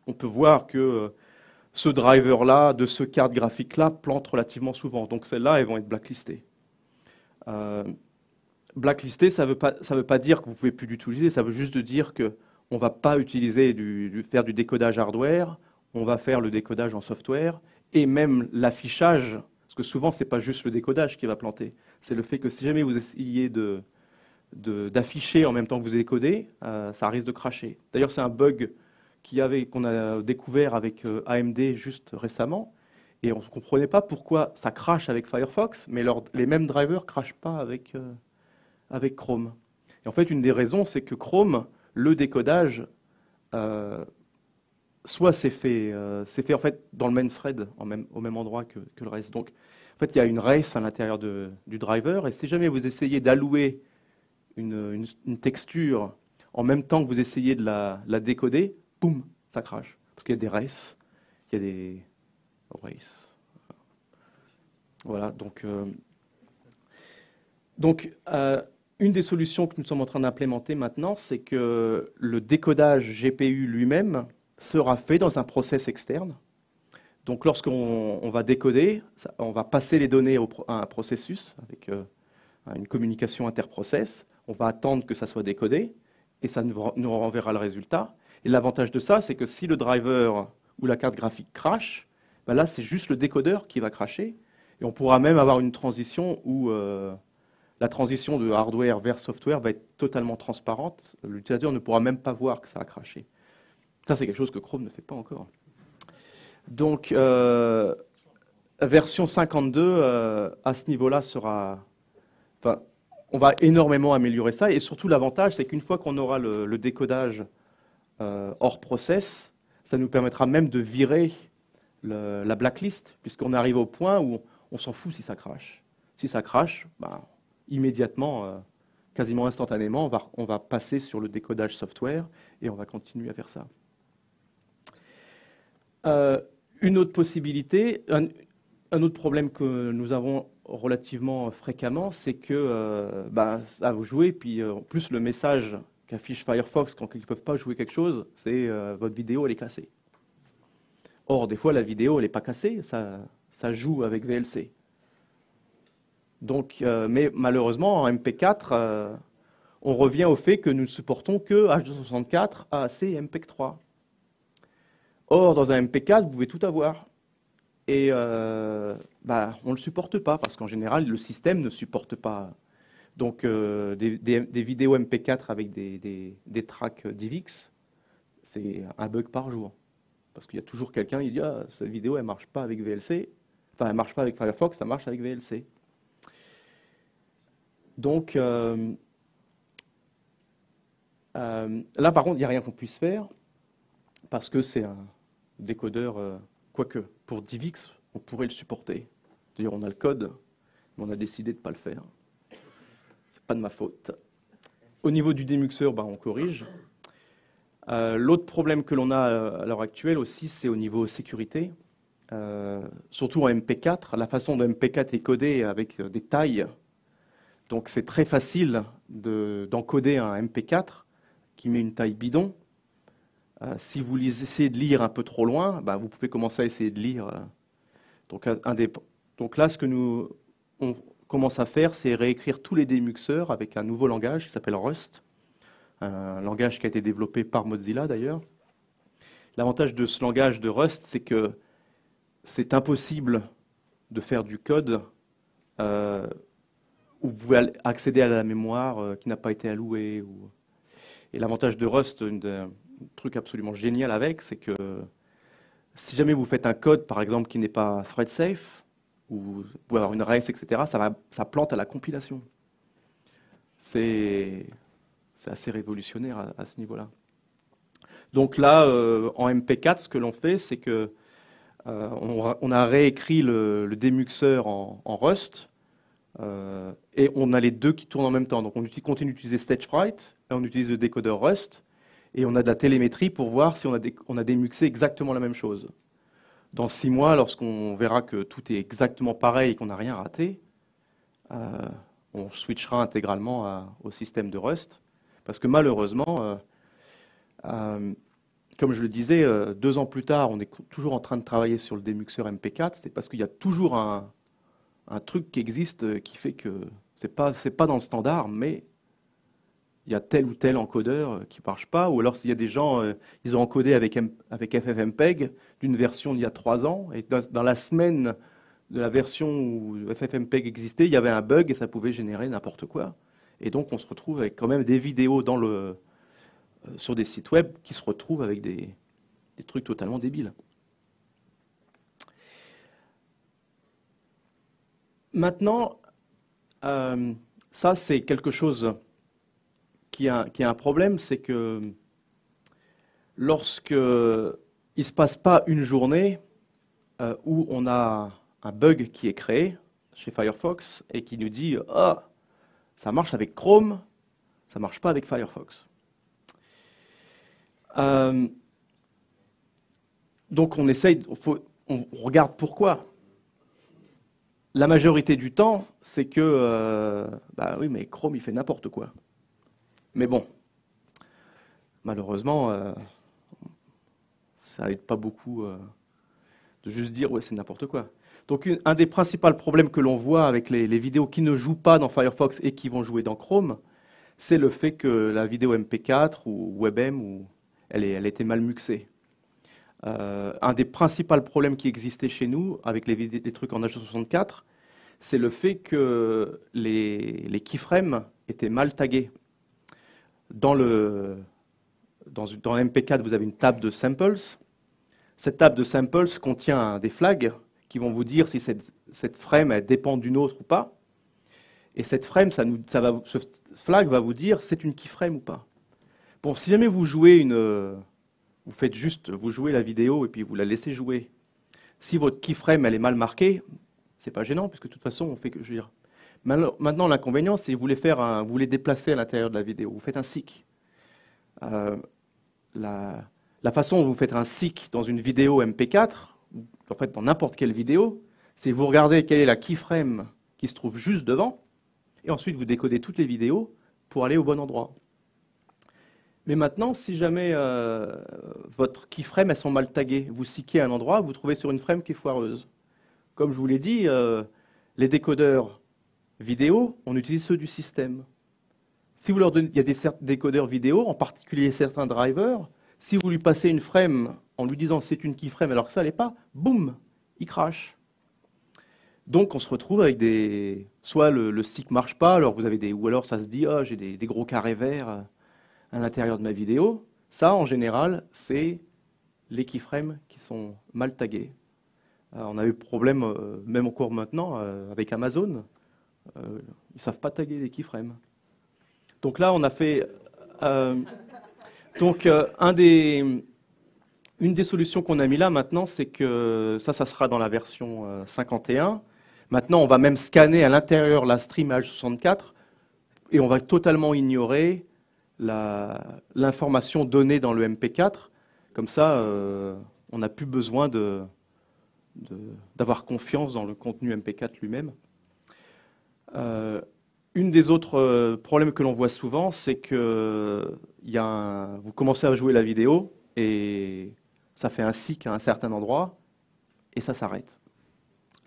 on peut voir que ce driver-là, de ce carte graphique-là, plante relativement souvent. Donc celles-là, elles vont être blacklistées. Blacklisté, ça veut pas dire que vous ne pouvez plus l'utiliser, ça veut juste dire qu'on ne va pas utiliser faire du décodage hardware, on va faire le décodage en software, et même l'affichage, parce que souvent, ce n'est pas juste le décodage qui va planter, c'est le fait que si jamais vous essayez d'afficher en même temps que vous décodez, ça risque de cracher. D'ailleurs, c'est un bug qu'on a découvert avec AMD juste récemment, et on ne comprenait pas pourquoi ça crache avec Firefox, mais les mêmes drivers ne crachent pas avec Chrome. Et en fait, une des raisons, c'est que Chrome, le décodage, soit c'est fait en fait dans le main thread, au même endroit que le reste. Donc, en fait, il y a une race à l'intérieur du driver, et si jamais vous essayez d'allouer une texture en même temps que vous essayez de la décoder, boum, ça crache. Parce qu'il y a des races, il y a des races. Voilà, donc une des solutions que nous sommes en train d'implémenter maintenant, c'est que le décodage GPU lui-même sera fait dans un process externe. Donc lorsqu'on va décoder, on va passer les données à un processus avec une communication interprocess. On va attendre que ça soit décodé et ça nous renverra le résultat. Et l'avantage de ça, c'est que si le driver ou la carte graphique crache, là c'est juste le décodeur qui va crasher. Et on pourra même avoir une transition où la transition de hardware vers software va être totalement transparente. L'utilisateur ne pourra même pas voir que ça a craché. Ça, c'est quelque chose que Chrome ne fait pas encore. Donc, version 52, à ce niveau-là, on va énormément améliorer ça. Et surtout, l'avantage, c'est qu'une fois qu'on aura le décodage hors process, ça nous permettra même de virer la blacklist, puisqu'on arrive au point où on s'en fout si ça crache. Si ça crache, immédiatement, quasiment instantanément, on va passer sur le décodage software et on va continuer à faire ça. Une autre possibilité, un autre problème que nous avons relativement fréquemment, c'est que ça vous jouez, puis en plus le message qu'affiche Firefox quand ils ne peuvent pas jouer quelque chose, c'est votre vidéo elle est cassée. Or, des fois, la vidéo elle n'est pas cassée, ça joue avec VLC. Donc, mais malheureusement, en MP4, on revient au fait que nous ne supportons que H264, AAC et MPEG-3. Or, dans un MP4, vous pouvez tout avoir. Et on ne le supporte pas, parce qu'en général, le système ne supporte pas. Donc, des vidéos MP4 avec des tracks DivX, c'est un bug par jour. Parce qu'il y a toujours quelqu'un qui dit « Ah, cette vidéo, elle ne marche pas avec VLC. » Enfin, elle ne marche pas avec Firefox, ça marche avec VLC. Donc, là, par contre, il n'y a rien qu'on puisse faire, parce que c'est un décodeur, quoique, pour DivX, on pourrait le supporter. D'ailleurs, on a le code, mais on a décidé de ne pas le faire. C'est pas de ma faute. Au niveau du démuxeur, on corrige. L'autre problème que l'on a à l'heure actuelle aussi, c'est au niveau sécurité. Surtout en MP4, la façon dont MP4 est codé avec des tailles. Donc c'est très facile d'encoder un MP4 qui met une taille bidon. Si vous essayez de lire un peu trop loin, vous pouvez commencer à essayer de lire. Donc là, ce que on commence à faire, c'est réécrire tous les démuxeurs avec un nouveau langage qui s'appelle Rust, un langage qui a été développé par Mozilla d'ailleurs. L'avantage de ce langage de Rust, c'est que c'est impossible de faire du code où vous pouvez accéder à la mémoire qui n'a pas été allouée. Et l'avantage de Rust, un truc absolument génial avec, c'est que si jamais vous faites un code, par exemple, qui n'est pas thread safe, ou vous pouvez avoir une race, etc., ça plante à la compilation. C'est assez révolutionnaire à ce niveau-là. Donc là, en MP4, ce que l'on fait, c'est que on a réécrit le démuxeur en Rust, et on a les deux qui tournent en même temps. Donc on continue d'utiliser Stagefright, et on utilise le décodeur Rust, et on a de la télémétrie pour voir si on a démuxé exactement la même chose. Dans 6 mois, lorsqu'on verra que tout est exactement pareil et qu'on n'a rien raté, on switchera intégralement au système de Rust. Parce que malheureusement, comme je le disais, 2 ans plus tard, on est toujours en train de travailler sur le démuxeur MP4. C'est parce qu'il y a toujours un truc qui existe qui fait que c'est pas dans le standard, mais il y a tel ou tel encodeur qui ne marche pas. Ou alors s'il y a des gens, ils ont encodé avec FFmpeg d'une version d'il y a 3 ans, et dans la semaine de la version où FFmpeg existait, il y avait un bug et ça pouvait générer n'importe quoi. Et donc on se retrouve avec quand même des vidéos sur des sites web qui se retrouvent avec des trucs totalement débiles. Maintenant, ça c'est quelque chose qui a un problème, c'est que lorsque il ne se passe pas une journée où on a un bug qui est créé chez Firefox et qui nous dit « Ah, ça marche avec Chrome, ça ne marche pas avec Firefox ». Donc on essaye, on regarde pourquoi. La majorité du temps, c'est que, bah oui, mais Chrome, il fait n'importe quoi. Mais bon, malheureusement, ça aide pas beaucoup de juste dire, ouais, c'est n'importe quoi. Donc un des principaux problèmes que l'on voit avec les vidéos qui ne jouent pas dans Firefox et qui vont jouer dans Chrome, c'est le fait que la vidéo MP4 ou WebM, elle était mal muxée. Un des principaux problèmes qui existait chez nous avec les trucs en H264, c'est le fait que les keyframes étaient mal tagués. Dans MP4, vous avez une table de samples. Cette table de samples contient des flags qui vont vous dire si cette frame elle dépend d'une autre ou pas. Et cette frame, ce flag va vous dire c'est une keyframe ou pas. Bon, si jamais vous jouez vous jouez la vidéo et puis vous la laissez jouer. Si votre keyframe elle est mal marquée, c'est pas gênant puisque de toute façon on fait que je veux dire. Maintenant l'inconvénient c'est que vous voulez déplacer à l'intérieur de la vidéo. Vous faites un seek. La façon dont vous faites un seek dans une vidéo MP4, en fait dans n'importe quelle vidéo, c'est vous regardez quelle est la keyframe qui se trouve juste devant, et ensuite vous décodez toutes les vidéos pour aller au bon endroit. Mais maintenant, si jamais votre keyframe elles sont mal taguées, vous seekez à un endroit, vous trouvez sur une frame qui est foireuse. Comme je vous l'ai dit, les décodeurs vidéo, on utilise ceux du système. Si vous leur donnez, il y a des décodeurs vidéo, en particulier certains drivers, si vous lui passez une frame en lui disant c'est une keyframe alors que ça l'est pas, boum, il crache. Donc on se retrouve avec soit le seek marche pas, alors ou alors ça se dit ah j'ai des gros carrés verts à l'intérieur de ma vidéo. Ça en général c'est les keyframes qui sont mal tagués. On a eu problème même encore maintenant avec Amazon, ils savent pas taguer les keyframes. Donc là, on a fait. Une des solutions qu'on a mis là maintenant, c'est que ça sera dans la version 51. Maintenant, on va même scanner à l'intérieur la stream H64 et on va totalement ignorer l'information donnée dans le MP4. Comme ça, on n'a plus besoin d'avoir confiance dans le contenu MP4 lui-même. Une des autres problèmes que l'on voit souvent, c'est que vous commencez à jouer la vidéo et ça fait un seek à un certain endroit et ça s'arrête.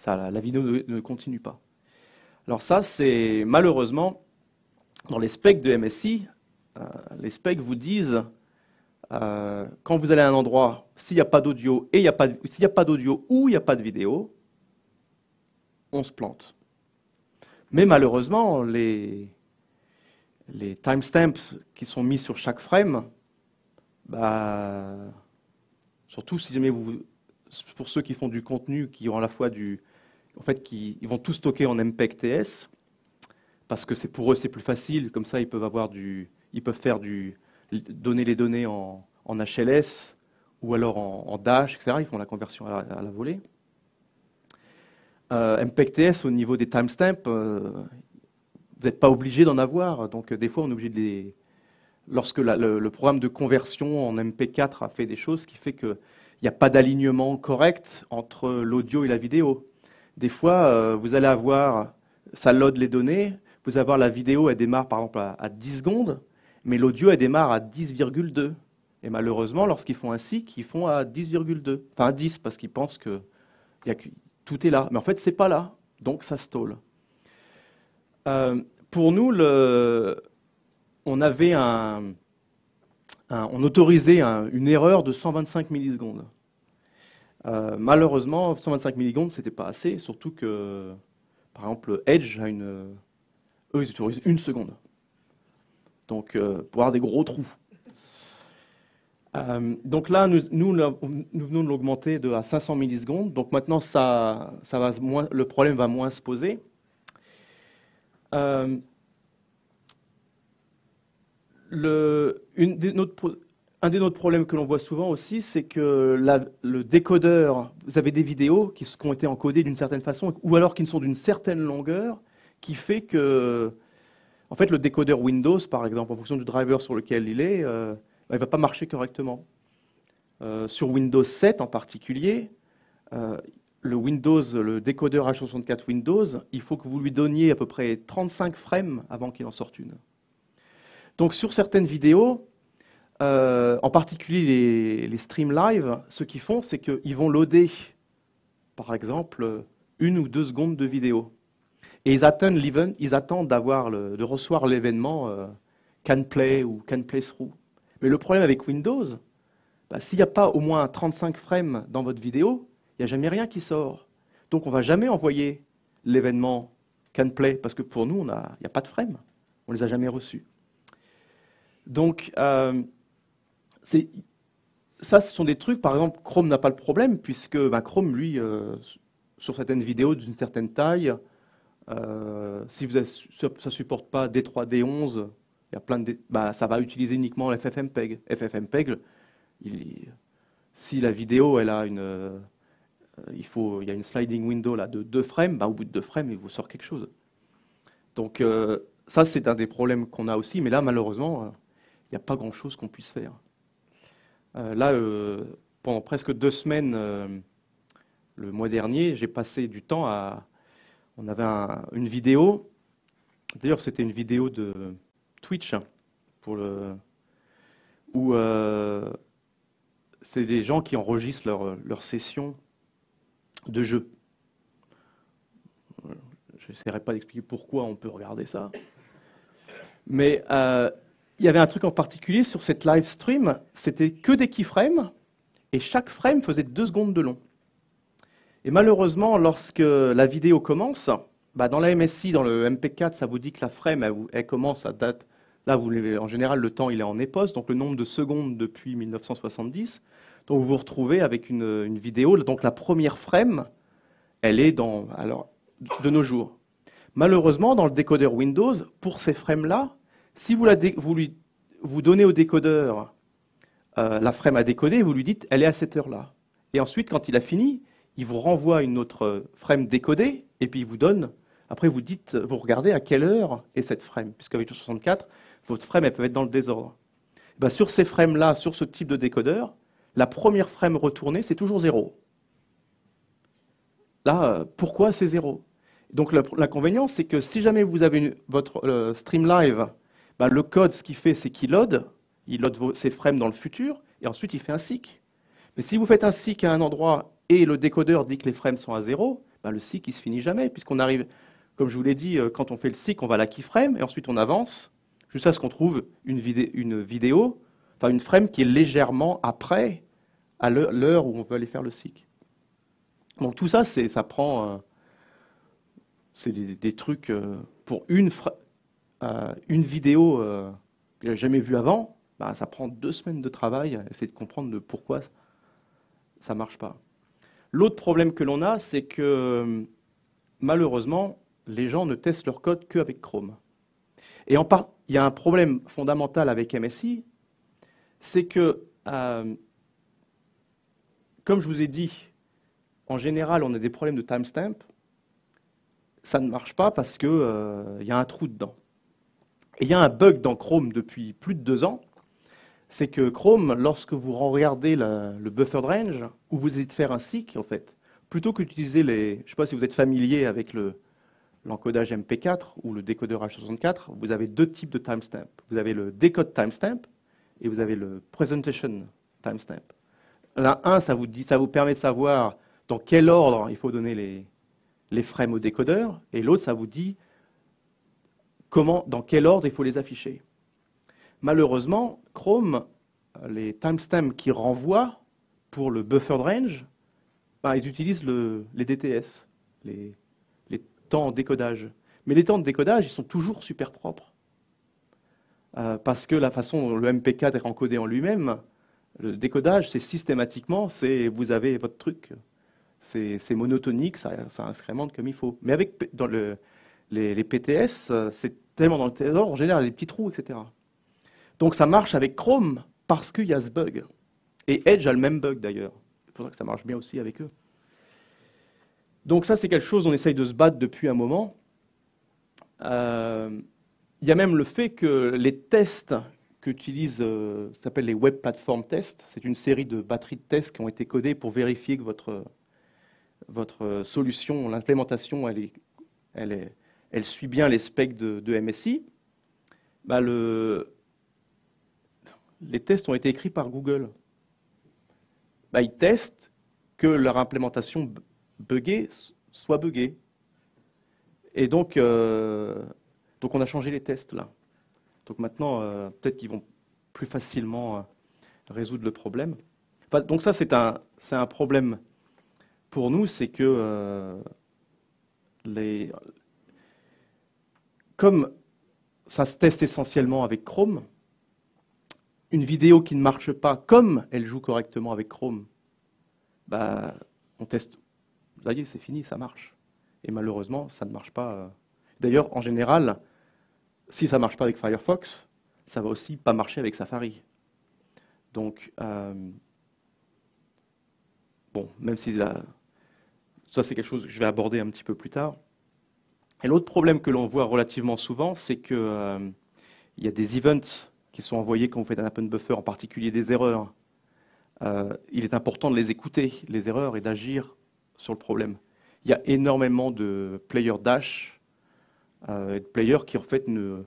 La vidéo ne continue pas. Alors ça, c'est malheureusement, dans les specs de MSI, les specs vous disent, quand vous allez à un endroit, s'il n'y a pas d'audio s'il n'y a pas d'audio ou il n'y a pas de vidéo, on se plante. Mais malheureusement, les timestamps qui sont mis sur chaque frame, surtout si jamais pour ceux qui font du contenu, qui ont à la fois ils vont tout stocker en MPEG-TS, parce que pour eux c'est plus facile, comme ça ils peuvent donner les données en en HLS ou alors en Dash, etc. Ils font la conversion à la volée. MPEG-TS, au niveau des timestamps, vous n'êtes pas obligé d'en avoir. Donc, des fois, on est obligé de les... Lorsque le programme de conversion en MP4 a fait des choses qui fait qu'il n'y a pas d'alignement correct entre l'audio et la vidéo. Des fois, vous allez avoir, ça load les données, vous allez avoir la vidéo, elle démarre par exemple à 10 secondes, mais l'audio, elle démarre à 10,2. Et malheureusement, lorsqu'ils font un SIC, ils font à 10,2. Enfin, à 10, parce qu'ils pensent que tout est là. Mais en fait, c'est pas là. Donc, ça stall. Pour nous, on avait on autorisait une erreur de 125 millisecondes. Malheureusement, 125 millisecondes, c'était pas assez, surtout que, par exemple, Edge a eux, ils autorisent 1 seconde. Donc, pour avoir des gros trous. Donc là, nous venons de l'augmenter à 500 millisecondes. Donc maintenant, le problème va moins se poser. Un des autres problèmes que l'on voit souvent aussi, c'est que le décodeur, vous avez des vidéos qui ont été encodées d'une certaine façon, ou alors qui sont d'une certaine longueur, qui fait que, en fait, le décodeur Windows, par exemple, en fonction du driver sur lequel il est, il ne va pas marcher correctement. Sur Windows 7 en particulier, le décodeur H64 Windows, il faut que vous lui donniez à peu près 35 frames avant qu'il en sorte une. Donc sur certaines vidéos, en particulier les streams live, ce qu'ils font, c'est qu'ils vont loader, par exemple, 1 ou 2 secondes de vidéo. Et ils attendent de recevoir l'événement can play ou can play through. Mais le problème avec Windows, s'il n'y a pas au moins 35 frames dans votre vidéo, il n'y a jamais rien qui sort. Donc on ne va jamais envoyer l'événement can play, parce que pour nous, il n'y a pas de frames. On ne les a jamais reçus. Donc, ça, ce sont des trucs, par exemple, Chrome n'a pas le problème, puisque Chrome, lui, sur certaines vidéos d'une certaine taille, si ça ne supporte pas D3, D11, il y a plein de, ça va utiliser uniquement FFmpeg. FFmpeg, si la vidéo, elle a il y a une sliding window là, de 2 frames, au bout de 2 frames, il vous sort quelque chose. Donc, ça, c'est un des problèmes qu'on a aussi, mais là, malheureusement, il n'y a pas grand-chose qu'on puisse faire. Là, pendant presque 2 semaines, le mois dernier, j'ai passé du temps on avait une vidéo, d'ailleurs, c'était une vidéo de Twitch, où c'est des gens qui enregistrent leur session de jeu. Je n'essaierai pas d'expliquer pourquoi on peut regarder ça. Mais il y avait un truc en particulier sur cette live stream, c'était que des keyframes, et chaque frame faisait 2 secondes de long. Et malheureusement, lorsque la vidéo commence, dans la MSI, dans le MP4, ça vous dit que la frame, elle commence à date. Là, en général, le temps, il est en EPOS, donc le nombre de secondes depuis 1970. Donc vous vous retrouvez avec une vidéo, donc la première frame, elle est de nos jours. Malheureusement, dans le décodeur Windows, pour ces frames-là, si vous donnez au décodeur la frame à décoder, vous lui dites elle est à cette heure-là. Et ensuite, quand il a fini, il vous renvoie une autre frame décodée, et puis il vous donne. Après, vous regardez à quelle heure est cette frame, puisqu'avec le 64, votre frame, elle peut être dans le désordre. Sur ces frames-là, sur ce type de décodeur, la première frame retournée, c'est toujours 0. Là, pourquoi c'est 0? Donc l'inconvénient, c'est que si jamais vous avez votre stream live, le code, ce qu'il fait, c'est qu'il load ces frames dans le futur, et ensuite il fait un seek. Mais si vous faites un seek à un endroit et le décodeur dit que les frames sont à 0, le seek il se finit jamais, puisqu'on arrive, comme je vous l'ai dit, quand on fait le seek, on va à la keyframe, et ensuite on avance, jusqu'à ce qu'on trouve une vidéo, une frame qui est légèrement après, à l'heure où on veut aller faire le seek. Donc tout ça, ça prend... c'est des trucs pour une vidéo que j'ai jamais vue avant, ça prend 2 semaines de travail à essayer de comprendre pourquoi ça ne marche pas. L'autre problème que l'on a, c'est que malheureusement, les gens ne testent leur code qu'avec Chrome. Et il y a un problème fondamental avec MSI, c'est que Euh, Comme je vous ai dit, en général, on a des problèmes de timestamp. Ça ne marche pas parce qu'il y a un trou dedans. Et il y a un bug dans Chrome depuis plus de 2 ans. C'est que Chrome, lorsque vous regardez le buffered range, ou vous essayez de faire un seek, en fait, plutôt qu'utiliser les... Je ne sais pas si vous êtes familier avec l'encodage MP4 ou le décodeur H64, vous avez 2 types de timestamp. Vous avez le decode timestamp et vous avez le presentation timestamp. Là, ça vous permet de savoir dans quel ordre il faut donner les frames au décodeur, et l'autre, ça vous dit dans quel ordre il faut les afficher. Malheureusement, Chrome, les timestamps qui renvoient pour le buffered range, ils utilisent les DTS, les temps en décodage. Mais les temps de décodage, ils sont toujours super propres. Parce que la façon dont le MP4 est encodé en lui-même, le décodage, c'est systématiquement, vous avez votre truc. C'est monotonique, ça incrémente comme il faut. Mais dans les PTS, c'est tellement dans le trésor, en général, il y a des petits trous, etc. Donc ça marche avec Chrome parce qu'il y a ce bug. Et Edge a le même bug d'ailleurs. C'est pour ça que ça marche bien aussi avec eux. Donc ça, c'est quelque chose on essaye de se battre depuis un moment. Il y a même le fait que les tests qu'utilisent, ça s'appelle les Web Platform Tests, c'est une série de batteries de tests qui ont été codées pour vérifier que votre solution, l'implémentation, elle suit bien les specs de MSI. Les tests ont été écrits par Google. Ils testent que leur implémentation buggée soit buggée. Et donc on a changé les tests là. Donc maintenant, peut-être qu'ils vont plus facilement résoudre le problème. Donc ça, c'est un problème pour nous, c'est que comme ça se teste essentiellement avec Chrome, une vidéo qui ne marche pas comme elle joue correctement avec Chrome, on teste, ça y est, c'est fini, ça marche. Et malheureusement, ça ne marche pas. D'ailleurs, en général, si ça ne marche pas avec Firefox, ça va aussi pas marcher avec Safari. Donc, même si ça c'est quelque chose que je vais aborder un petit peu plus tard. Et l'autre problème que l'on voit relativement souvent, c'est qu'il y a des events qui sont envoyés quand vous faites un append buffer, en particulier des erreurs. Il est important de les écouter, les erreurs, et d'agir sur le problème. Il y a énormément de players dash, de players qui en fait ne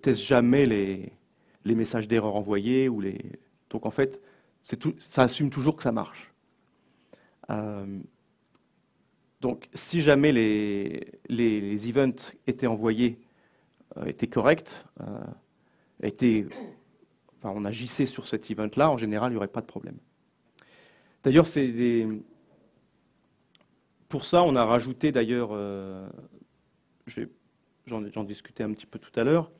testent jamais les messages d'erreur envoyés. Donc en fait, ça assume toujours que ça marche. Donc si jamais les events étaient envoyés, étaient corrects, on agissait sur cet event-là, en général, il n'y aurait pas de problème. D'ailleurs, pour ça, on a rajouté, d'ailleurs, j'en discutais un petit peu tout à l'heure,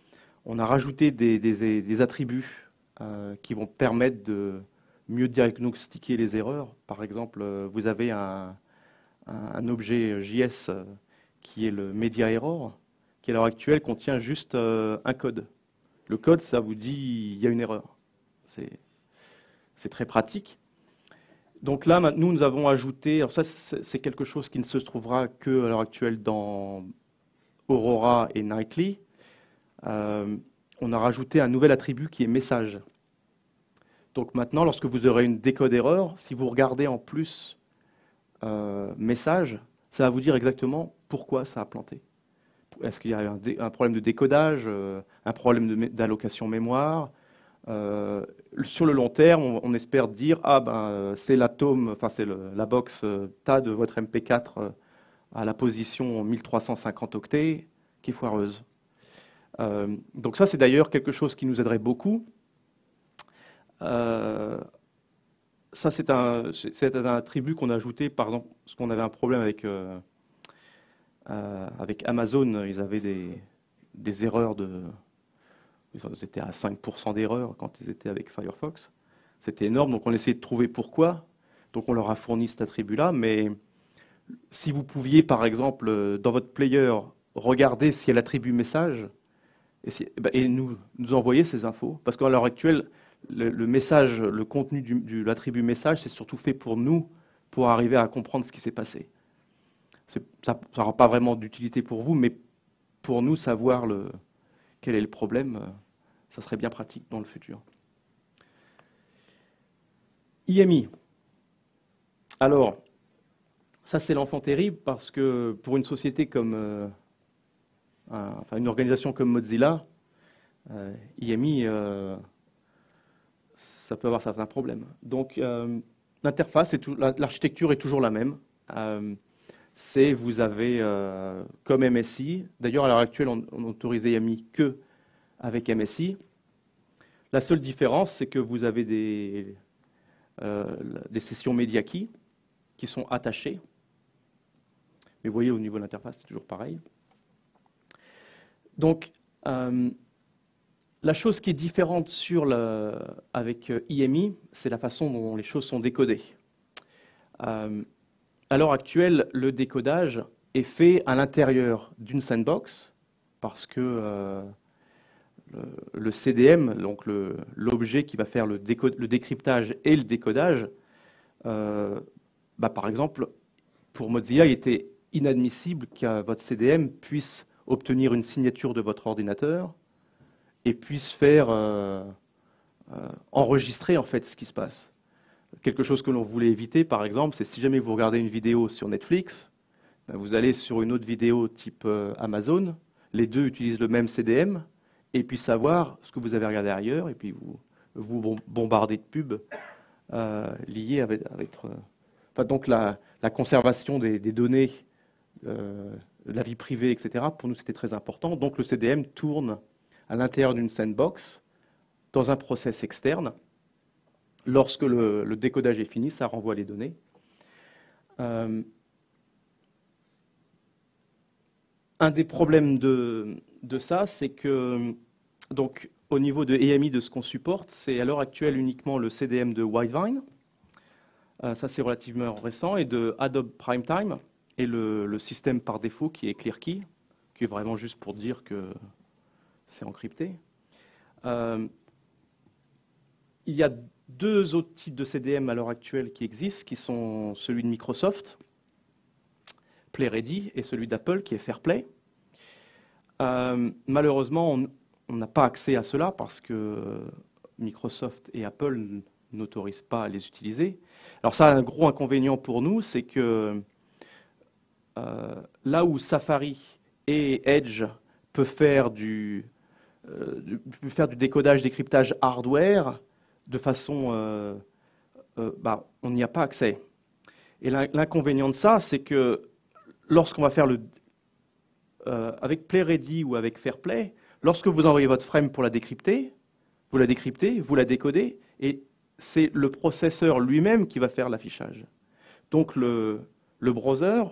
on a rajouté des attributs qui vont permettre de mieux diagnostiquer les erreurs. Par exemple, vous avez un objet JS qui est le Media Error, qui à l'heure actuelle contient juste un code. Le code, ça vous dit il y a une erreur. C'est très pratique. Donc là, nous avons ajouté, alors ça c'est quelque chose qui ne se trouvera que à l'heure actuelle dans Aurora et Nightly. On a rajouté un nouvel attribut qui est message. Donc maintenant, lorsque vous aurez une décode erreur, si vous regardez en plus message, ça va vous dire exactement pourquoi ça a planté. Est-ce qu'il y a un problème de décodage, un problème d'allocation mémoire? Sur le long terme, on espère dire c'est l'atome, enfin c'est la box tas de votre MP4 à la position 1350 octets qui est foireuse. Donc ça, c'est d'ailleurs quelque chose qui nous aiderait beaucoup. Ça, c'est un attribut qu'on a ajouté, par exemple, parce qu'on avait un problème avec Amazon. Ils avaient des erreurs ils étaient à 5% d'erreurs quand ils étaient avec Firefox. C'était énorme, donc on essayait de trouver pourquoi. Donc on leur a fourni cet attribut-là, mais si vous pouviez, par exemple, dans votre player, regarder s'il y a l'attribut message et nous envoyer ces infos, parce qu'à l'heure actuelle, le message, le contenu de l'attribut message, c'est surtout fait pour nous, pour arriver à comprendre ce qui s'est passé. Ça n'aura pas vraiment d'utilité pour vous, mais pour nous, savoir quel est le problème, ça serait bien pratique dans le futur. IMI. Alors, ça c'est l'enfant terrible parce que pour une société comme, enfin une organisation comme Mozilla, IMI, ça peut avoir certains problèmes. Donc, l'interface, l'architecture est toujours la même. Vous avez comme MSI, d'ailleurs à l'heure actuelle on autorise IMI que avec MSI. La seule différence, c'est que vous avez des sessions media key qui sont attachées. Mais vous voyez, au niveau de l'interface, c'est toujours pareil. Donc, la chose qui est différente avec IMI, c'est la façon dont les choses sont décodées. À l'heure actuelle, le décodage est fait à l'intérieur d'une sandbox parce que le CDM, donc l'objet qui va faire le décryptage et le décodage, par exemple, pour Mozilla, il était inadmissible que votre CDM puisse obtenir une signature de votre ordinateur et puisse faire enregistrer en fait ce qui se passe. Quelque chose que l'on voulait éviter, par exemple, c'est si jamais vous regardez une vidéo sur Netflix, vous allez sur une autre vidéo type Amazon, les deux utilisent le même CDM, et puis savoir ce que vous avez regardé ailleurs, et puis vous bombardez de pubs liées avec donc la conservation des données, la vie privée, etc. Pour nous, c'était très important. Donc le CDM tourne à l'intérieur d'une sandbox, dans un process externe. Lorsque le décodage est fini, ça renvoie les données. Un des problèmes de ça, c'est que, donc, au niveau de EMI, de ce qu'on supporte, c'est à l'heure actuelle uniquement le CDM de Widevine. Ça, c'est relativement récent, et de Adobe Primetime, et le système par défaut qui est ClearKey, qui est vraiment juste pour dire que c'est encrypté. Il y a deux autres types de CDM à l'heure actuelle qui existent, qui sont celui de Microsoft, PlayReady, et celui d'Apple, qui est Fairplay. Malheureusement, on n'a pas accès à cela parce que Microsoft et Apple n'autorisent pas à les utiliser. Alors ça a un gros inconvénient pour nous, c'est que là où Safari et Edge peuvent faire du décodage, décryptage hardware, de façon, on n'y a pas accès. Et l'inconvénient de ça, c'est que lorsqu'on va faire avec PlayReady ou avec Fairplay, lorsque vous envoyez votre frame pour la décrypter, vous la décodez, et c'est le processeur lui-même qui va faire l'affichage. Donc le browser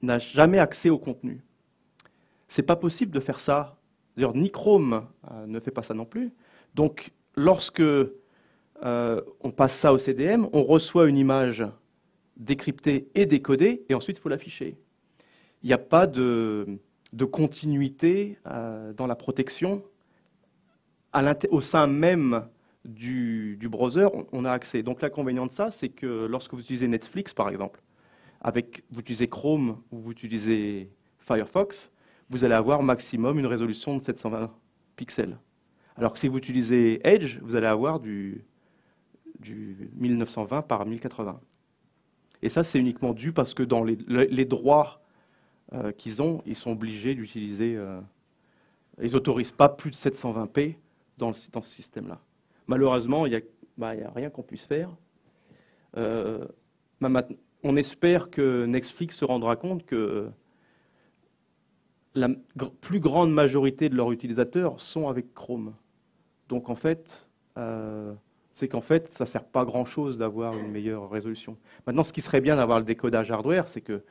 n'a jamais accès au contenu. C'est pas possible de faire ça. D'ailleurs, ni Chrome ne fait pas ça non plus. Donc, lorsque on passe ça au CDM, on reçoit une image décryptée et décodée, et ensuite il faut l'afficher. Il n'y a pas de continuité dans la protection. Au sein même du browser, on a accès. Donc l'inconvénient de ça, c'est que lorsque vous utilisez Netflix, par exemple, vous utilisez Chrome ou vous utilisez Firefox, vous allez avoir maximum une résolution de 720 pixels. Alors que si vous utilisez Edge, vous allez avoir du 1920 par 1080. Et ça, c'est uniquement dû parce que dans les droits qu'ils ont, ils sont obligés d'utiliser... ils n'autorisent pas plus de 720p dans ce système-là. Malheureusement, il n'y a rien qu'on puisse faire. On espère que Netflix se rendra compte que la plus grande majorité de leurs utilisateurs sont avec Chrome. Donc en fait, ça ne sert pas à grand-chose d'avoir une meilleure résolution. Maintenant, ce qui serait bien d'avoir le décodage hardware, c'est que,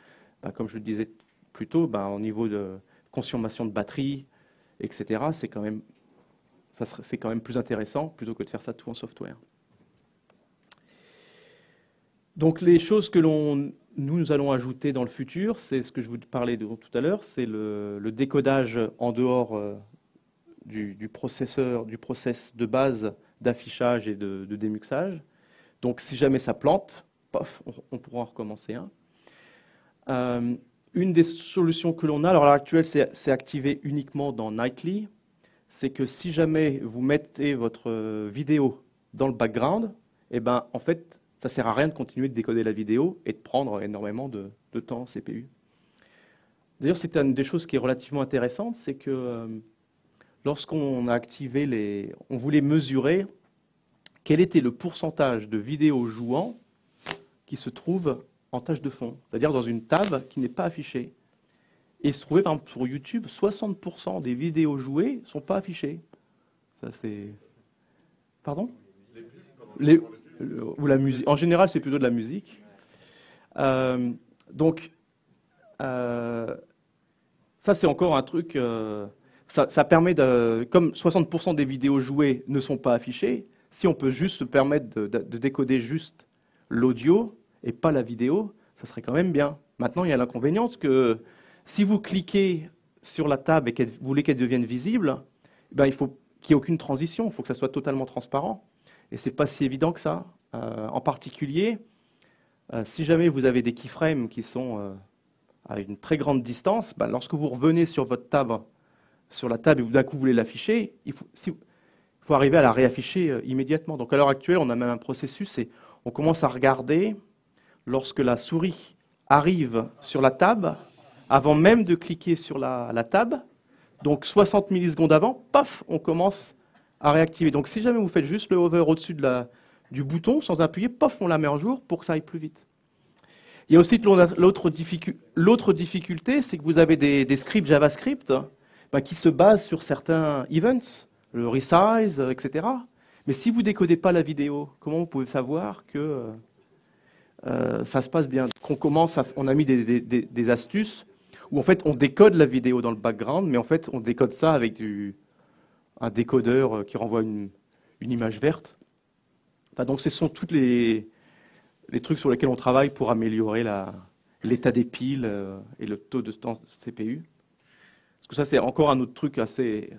comme je le disais plus tôt, au niveau de consommation de batterie, etc., c'est quand même plus intéressant plutôt que de faire ça tout en software. Donc les choses que nous allons ajouter dans le futur, c'est ce que je vous parlais tout à l'heure, c'est le décodage en dehors du process de base d'affichage et de démuxage. Donc si jamais ça plante, pof, on pourra en recommencer un. Une des solutions que l'on a, alors à l'heure actuelle, c'est activé uniquement dans Nightly, c'est que si jamais vous mettez votre vidéo dans le background, eh ben, en fait, ça ne sert à rien de continuer de décoder la vidéo et de prendre énormément de temps en CPU. D'ailleurs, c'est une des choses qui est relativement intéressante, c'est que lorsqu'on a activé on voulait mesurer quel était le pourcentage de vidéos jouant qui se trouve en tâche de fond, c'est-à-dire dans une table qui n'est pas affichée. Et il se trouvait, par exemple, sur YouTube, 60% des vidéos jouées ne sont pas affichées. Ça, c'est... Pardon ? Ou la musique. En général, c'est plutôt de la musique. Donc, ça, c'est encore un truc... ça permet de... Comme 60% des vidéos jouées ne sont pas affichées, si on peut juste se permettre de décoder juste l'audio et pas la vidéo, ça serait quand même bien. Maintenant, il y a l'inconvénient que si vous cliquez sur la table et que vous voulez qu'elle devienne visible, ben, il faut qu'il n'y ait aucune transition, il faut que ça soit totalement transparent. Et ce n'est pas si évident que ça. En particulier, si jamais vous avez des keyframes qui sont à une très grande distance, ben, lorsque vous revenez sur votre table, sur la table et d'un coup vous voulez l'afficher, il faut arriver à la réafficher immédiatement. Donc à l'heure actuelle, on a même un processus et on commence à regarder lorsque la souris arrive sur la table, avant même de cliquer sur la table, donc 60 millisecondes avant, paf, on commence à réactiver. Donc si jamais vous faites juste le hover au-dessus du bouton, sans appuyer, paf, on la met en jour pour que ça aille plus vite. Il y a aussi l'autre difficulté, c'est que vous avez des scripts JavaScript qui se basent sur certains events, le resize, etc. Mais si vous ne décodez pas la vidéo, comment vous pouvez savoir que ça se passe bien? On a mis des astuces où en fait on décode la vidéo dans le background, mais en fait on décode ça avec un décodeur qui renvoie une image verte. Enfin, donc ce sont tous les trucs sur lesquels on travaille pour améliorer l'état des piles et le taux de temps CPU. Parce que ça c'est encore un autre truc assez...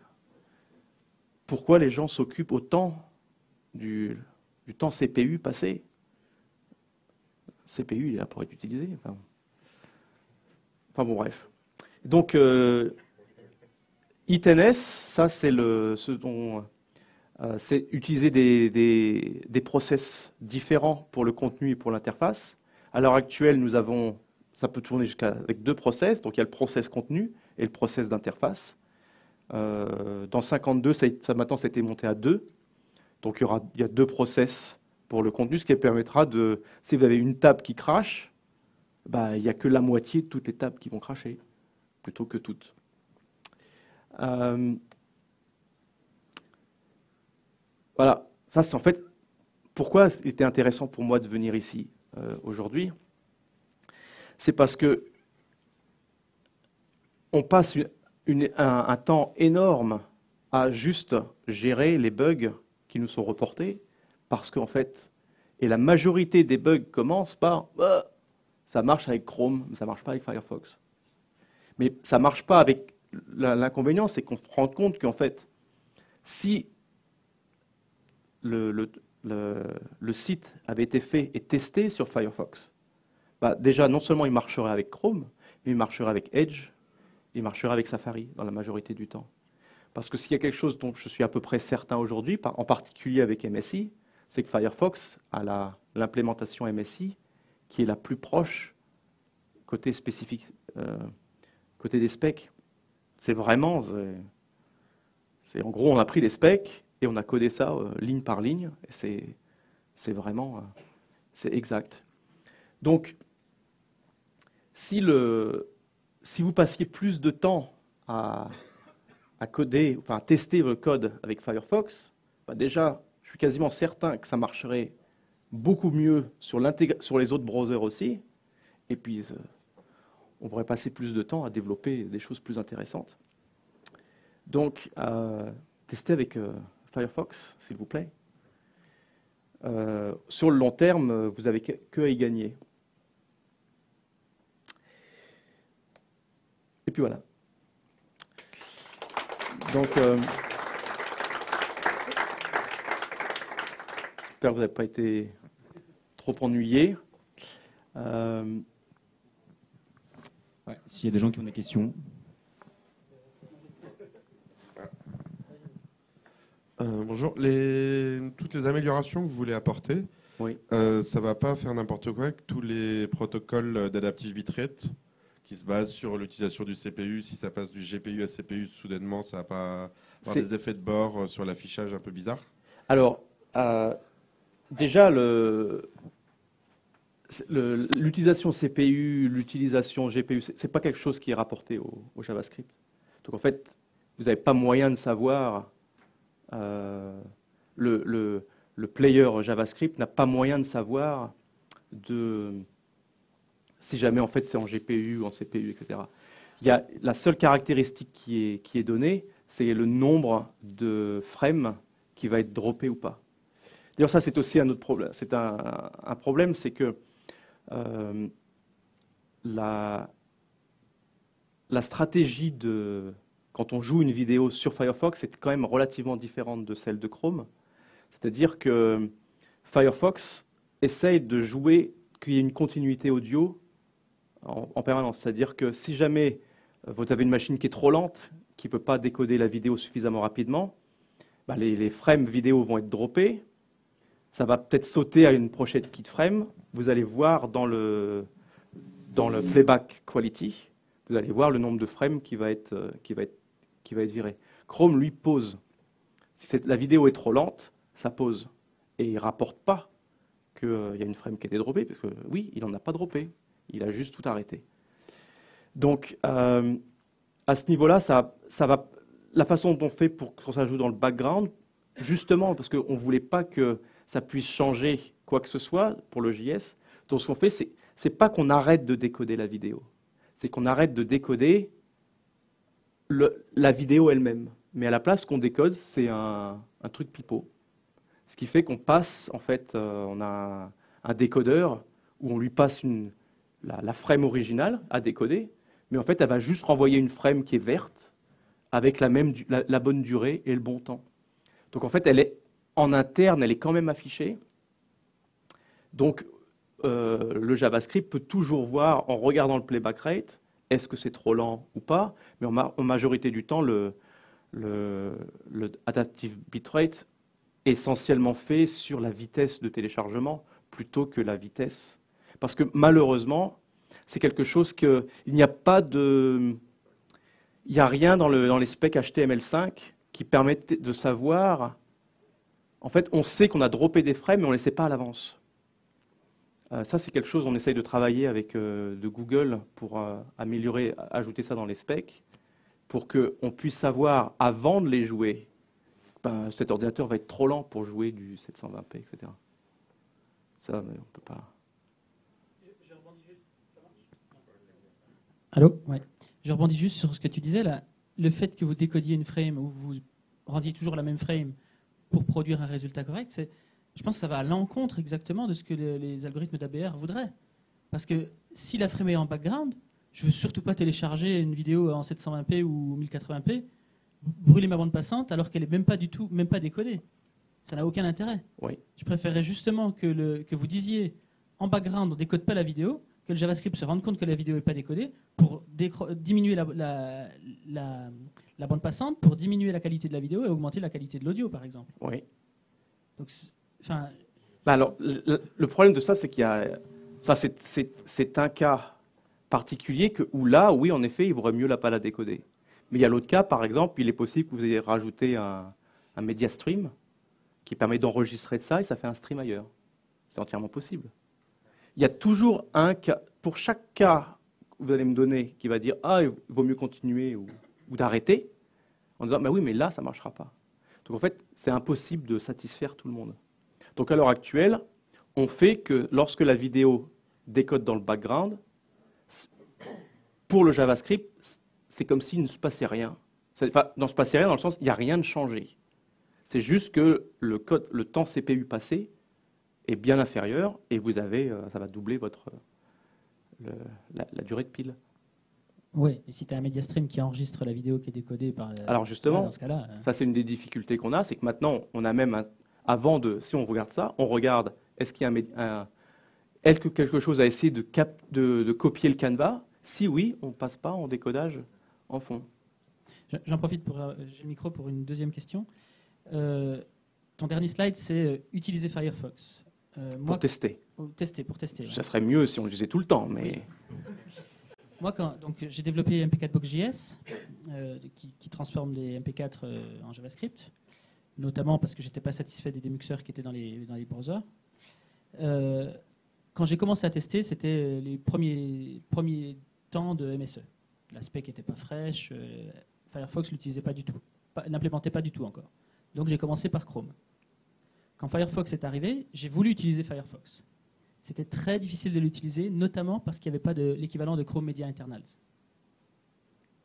Pourquoi les gens s'occupent autant du temps CPU passé? CPU, il est là pour être utilisé. Enfin bon, bref. Donc, ITNS, ça c'est ce dont c'est utiliser des process différents pour le contenu et pour l'interface. À l'heure actuelle, ça peut tourner avec deux process. Donc il y a le process contenu et le process d'interface. Dans 52, ça maintenant ça a été monté à 2. Donc il y a deux process pour le contenu, ce qui permettra de, si vous avez une table qui crache, bah, il n'y a que la moitié de toutes les tables qui vont cracher, plutôt que toutes. Voilà, ça c'est en fait pourquoi il était intéressant pour moi de venir ici aujourd'hui. C'est parce que on passe un temps énorme à juste gérer les bugs qui nous sont reportés, parce qu'en fait, et la majorité des bugs commencent par ça marche avec Chrome, mais ça ne marche pas avec Firefox. Mais ça ne marche pas avec... L'inconvénient, c'est qu'on se rend compte qu'en fait, si le site avait été fait et testé sur Firefox, bah déjà, non seulement il marcherait avec Chrome, mais il marcherait avec Edge, il marcherait avec Safari dans la majorité du temps. Parce que s'il y a quelque chose dont je suis à peu près certain aujourd'hui, en particulier avec MSI, c'est que Firefox a l'implémentation MSI qui est la plus proche côté spécifique, côté des specs. C'est vraiment... en gros, on a pris les specs et on a codé ça ligne par ligne. Et c'est vraiment... c'est exact. Donc, si vous passiez plus de temps à coder, enfin à tester le code avec Firefox, bah déjà, je suis quasiment certain que ça marcherait beaucoup mieux sur les autres browsers aussi. Et puis, on pourrait passer plus de temps à développer des choses plus intéressantes. Donc, testez avec Firefox, s'il vous plaît. Sur le long terme, vous n'avez que à y gagner. Et puis voilà. Donc, j'espère que vous n'avez pas été trop ennuyé. Ouais, s'il y a des gens qui ont des questions. Bonjour. Toutes les améliorations que vous voulez apporter, Oui. ça ne va pas faire n'importe quoi avec tous les protocoles d'adaptive bitrate qui se basent sur l'utilisation du CPU. Si ça passe du GPU à CPU, soudainement, ça va pas avoir des effets de bord sur l'affichage un peu bizarre? Alors, déjà, l'utilisation CPU, l'utilisation GPU, ce n'est pas quelque chose qui est rapporté au JavaScript. Donc en fait, vous n'avez pas moyen de savoir, le player JavaScript n'a pas moyen de savoir si jamais en fait c'est en GPU, en CPU, etc. La seule caractéristique qui est donnée, c'est le nombre de frames qui va être droppé ou pas. D'ailleurs, ça c'est aussi un autre problème. C'est un problème, c'est que la stratégie quand on joue une vidéo sur Firefox est quand même relativement différente de celle de Chrome. C'est-à-dire que Firefox essaye de jouer qu'il y ait une continuité audio en permanence. C'est-à-dire que si jamais vous avez une machine qui est trop lente, qui ne peut pas décoder la vidéo suffisamment rapidement, bah les frames vidéo vont être droppés. Ça va peut-être sauter à une prochaine keyframe. Vous allez voir dans le playback quality, vous allez voir le nombre de frames qui va être viré. Chrome, lui, pose. Si la vidéo est trop lente, ça pose. Et il ne rapporte pas qu'il y a une frame qui a été droppée, parce que oui, il n'en a pas droppé. Il a juste tout arrêté. Donc, à ce niveau-là, la façon dont on fait pour que ça joue dans le background, justement, parce qu'on ne voulait pas que ça puisse changer quoi que ce soit pour le JS. Donc, ce qu'on fait, c'est pas qu'on arrête de décoder la vidéo. C'est qu'on arrête de décoder la vidéo elle-même. Mais à la place, ce qu'on décode, c'est un truc pipeau. Ce qui fait qu'on passe, en fait, on a un décodeur où on lui passe la frame originale à décoder, mais en fait, elle va juste renvoyer une frame qui est verte avec la bonne durée et le bon temps. Donc en fait, en interne, elle est quand même affichée. Donc le JavaScript peut toujours voir, en regardant le playback rate, est-ce que c'est trop lent ou pas, mais en majorité du temps, le adaptive bitrate est essentiellement fait sur la vitesse de téléchargement plutôt que la vitesse. Parce que malheureusement, c'est quelque chose il n'y a rien dans les specs HTML5 qui permettent de savoir. En fait, on sait qu'on a droppé des frames, mais on ne les sait pas à l'avance. Ça, c'est quelque chose, on essaye de travailler avec de Google pour ajouter ça dans les specs, pour qu'on puisse savoir, avant de les jouer, cet ordinateur va être trop lent pour jouer du 720p, etc. Ça, mais on ne peut pas. Allô? Ouais. Je rebondis juste sur ce que tu disais là. Le fait que vous décodiez une frame ou vous rendiez toujours la même frame pour produire un résultat correct, je pense que ça va à l'encontre exactement de ce que les algorithmes d'ABR voudraient. Parce que si la frame est en background, je ne veux surtout pas télécharger une vidéo en 720p ou 1080p, brûler ma bande passante alors qu'elle n'est même pas décodée. Ça n'a aucun intérêt. Oui. Je préférerais justement que vous disiez en background, on ne décode pas la vidéo, que le JavaScript se rende compte que la vidéo n'est pas décodée pour diminuer la bande passante, pour diminuer la qualité de la vidéo et augmenter la qualité de l'audio, par exemple. Oui. Donc, alors, le problème de ça, c'est qu'il y a. Ça, c'est un cas particulier où là, oui, en effet, il vaudrait mieux pas la décoder. Mais il y a l'autre cas, par exemple, il est possible que vous ayez rajouté un media stream qui permet d'enregistrer de ça et ça fait un stream ailleurs. C'est entièrement possible. Il y a toujours un cas, pour chaque cas que vous allez me donner, qui va dire « Ah, il vaut mieux continuer » ou d'arrêter, en disant « Mais oui, mais là, ça ne marchera pas ». Donc en fait, c'est impossible de satisfaire tout le monde. Donc à l'heure actuelle, on fait que lorsque la vidéo décode dans le background, pour le JavaScript, c'est comme s'il ne se passait rien. Enfin, il ne se passait rien dans le sens, il n'y a rien de changé. C'est juste que le temps CPU passé est bien inférieur et ça va doubler la durée de pile. Oui, et si tu as un media stream qui enregistre la vidéo qui est décodée par... Alors justement, dans ce cas-là, ça c'est une des difficultés qu'on a, c'est que maintenant on a même avant de, si on regarde ça, on regarde est-ce qu'il y a est-ce que quelque chose a essayé de copier le canevas? Si oui, on ne passe pas en décodage en fond. J'en profite j'ai le micro pour une deuxième question. Ton dernier slide, c'est utiliser Firefox. Pour tester. Pour tester. Ça serait mieux si on le disait tout le temps, mais... Moi, donc, j'ai développé MP4Box.js qui transforme des MP4 en JavaScript, notamment parce que je n'étais pas satisfait des démuxeurs qui étaient dans les browsers. Quand j'ai commencé à tester, c'était les premiers temps de MSE. La spec n'était pas fraîche, Firefox l'utilisait pas du tout, n'implémentait pas du tout encore. Donc j'ai commencé par Chrome. Quand Firefox est arrivé, j'ai voulu utiliser Firefox. C'était très difficile de l'utiliser, notamment parce qu'il n'y avait pas de l'équivalent de Chrome Media Internals.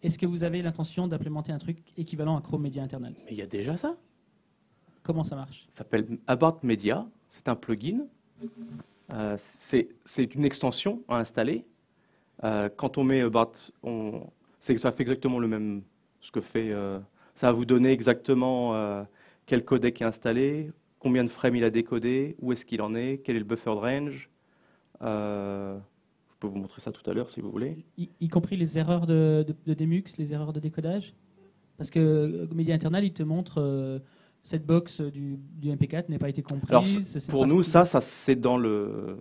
Est-ce que vous avez l'intention d'implémenter un truc équivalent à Chrome Media Internals? Mais il y a déjà ça. Comment ça marche? Ça s'appelle About Media. C'est un plugin. C'est une extension à installer. Quand on met About, ça fait exactement le même. Ce que fait, ça va vous donner exactement quel codec est installé, combien de frames il a décodé, où est-ce qu'il en est, quel est le buffer range. Je peux vous montrer ça tout à l'heure si vous voulez. Y compris les erreurs de Demux, les erreurs de décodage? Parce que Media Internal, il te montre cette box du MP4 n'a pas été comprise. Alors, pour nous, ça c'est dans le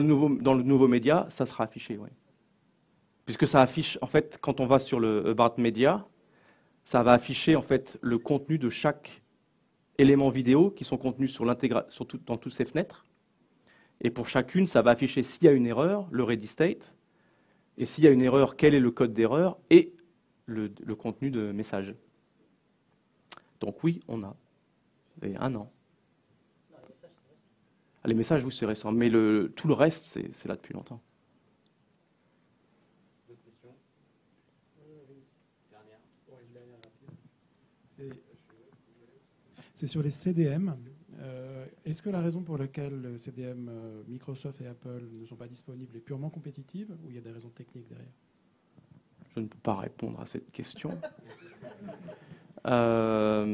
nouveau média, ça sera affiché, oui. Puisque ça affiche, en fait, quand on va sur le About Media, ça va afficher en fait le contenu de chaque élément vidéo qui sont contenus dans toutes ces fenêtres. Et pour chacune, ça va afficher s'il y a une erreur, le ready state, et s'il y a une erreur, quel est le code d'erreur et le contenu de message. Donc oui, on a. Et 1 an. Les messages, oui, c'est récent, mais tout le reste, c'est là depuis longtemps. C'est sur les CDM. Est-ce que la raison pour laquelle les CDM Microsoft et Apple ne sont pas disponibles est purement compétitive ou il y a des raisons techniques derrière? Je ne peux pas répondre à cette question. À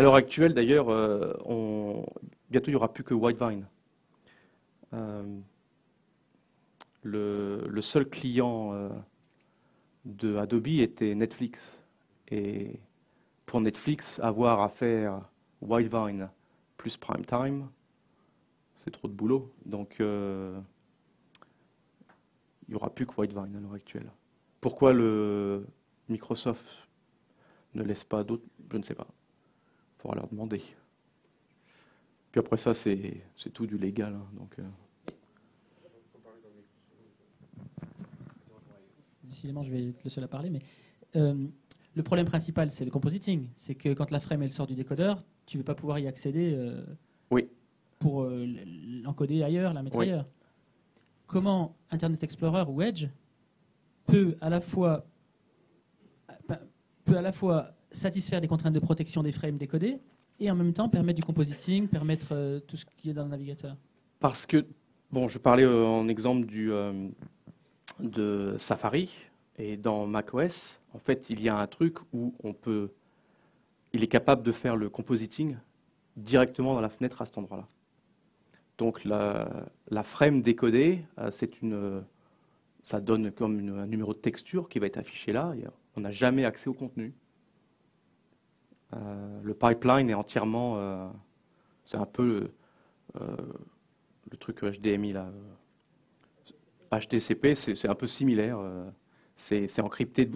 l'heure actuelle, d'ailleurs, bientôt il n'y aura plus que Whitevine. Le seul client de Adobe était Netflix. Et pour Netflix, avoir à faire Whitevine plus Primetime, c'est trop de boulot. Donc, il n'y aura plus que Whitevine à l'heure actuelle. Pourquoi le Microsoft ne laisse pas d'autres, je ne sais pas. Il faudra leur demander. Puis après ça, c'est tout du légal. Hein, donc, Décidément, je vais être le seul à parler, mais le problème principal, c'est le compositing. C'est que quand la frame elle sort du décodeur, tu ne vas pas pouvoir y accéder oui. Pour l'encoder ailleurs, la mettre oui. ailleurs. Comment Internet Explorer ou Edge peut à la fois satisfaire des contraintes de protection des frames décodés et en même temps permettre du compositing, permettre tout ce qui est dans le navigateur? Parce que, bon, je parlais en exemple de Safari, et dans macOS, en fait, il y a un truc où il est capable de faire le compositing directement dans la fenêtre à cet endroit-là. Donc la frame décodée, ça donne comme un numéro de texture qui va être affiché là. On n'a jamais accès au contenu. Le pipeline est entièrement, c'est un peu le truc HDMI là. HTTP, c'est un peu similaire. C'est encrypté.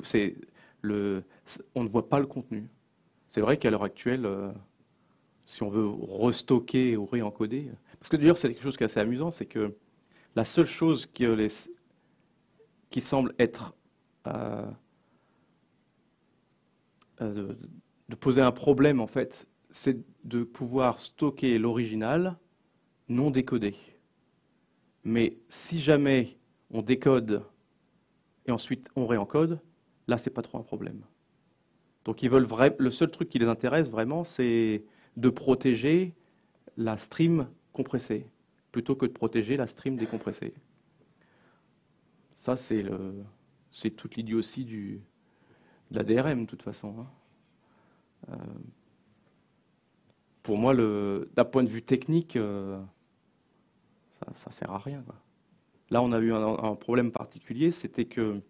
On ne voit pas le contenu. C'est vrai qu'à l'heure actuelle, si on veut restocker ou réencoder, parce que d'ailleurs c'est quelque chose qui est assez amusant, c'est que la seule chose qui semble être de poser un problème en fait, c'est de pouvoir stocker l'original non décodé. Mais si jamais on décode et ensuite on réencode, là c'est pas trop un problème. Donc le seul truc qui les intéresse vraiment, c'est de protéger la stream compressée, plutôt que de protéger la stream décompressée. Ça c'est toute l'idiotie de la DRM, de toute façon. Hein. Pour moi, d'un point de vue technique, ça sert à rien, quoi. Là, on a eu un problème particulier, c'était que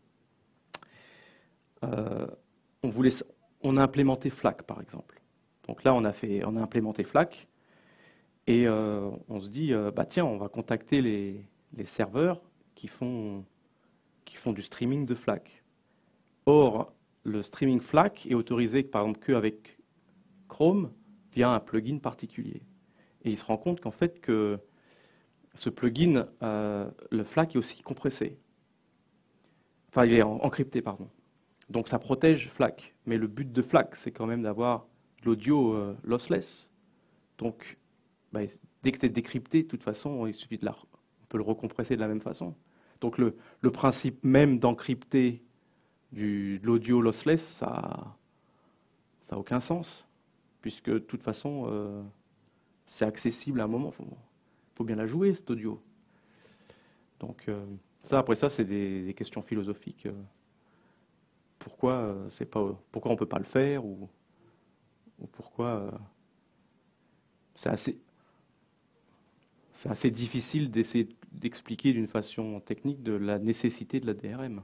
on a implémenté FLAC, par exemple. Donc là, on a implémenté FLAC, et on se dit, tiens, on va contacter les serveurs qui font du streaming de FLAC. Or, le streaming FLAC est autorisé, par exemple, qu'avec Chrome via un plugin particulier. Et il se rend compte qu'en fait, que ce plugin, le FLAC est aussi compressé. Enfin, il est encrypté, pardon. Donc ça protège FLAC. Mais le but de FLAC, c'est quand même d'avoir de l'audio lossless. Donc, dès que c'est décrypté, de toute façon, il suffit on peut le recompresser de la même façon. Donc le principe même d'encrypter de l'audio lossless, ça n'a aucun sens. Puisque de toute façon, c'est accessible à un moment. Il faut bien la jouer, cet audio. Donc après ça, c'est des questions philosophiques. Pourquoi on ne peut pas le faire, ou pourquoi c'est assez difficile d'essayer d'expliquer d'une façon technique de la nécessité de la DRM.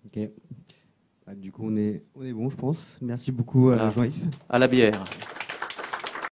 Ok. Du coup, on est bon, je pense. Merci beaucoup, Voilà. Jean-Yves. À la bière.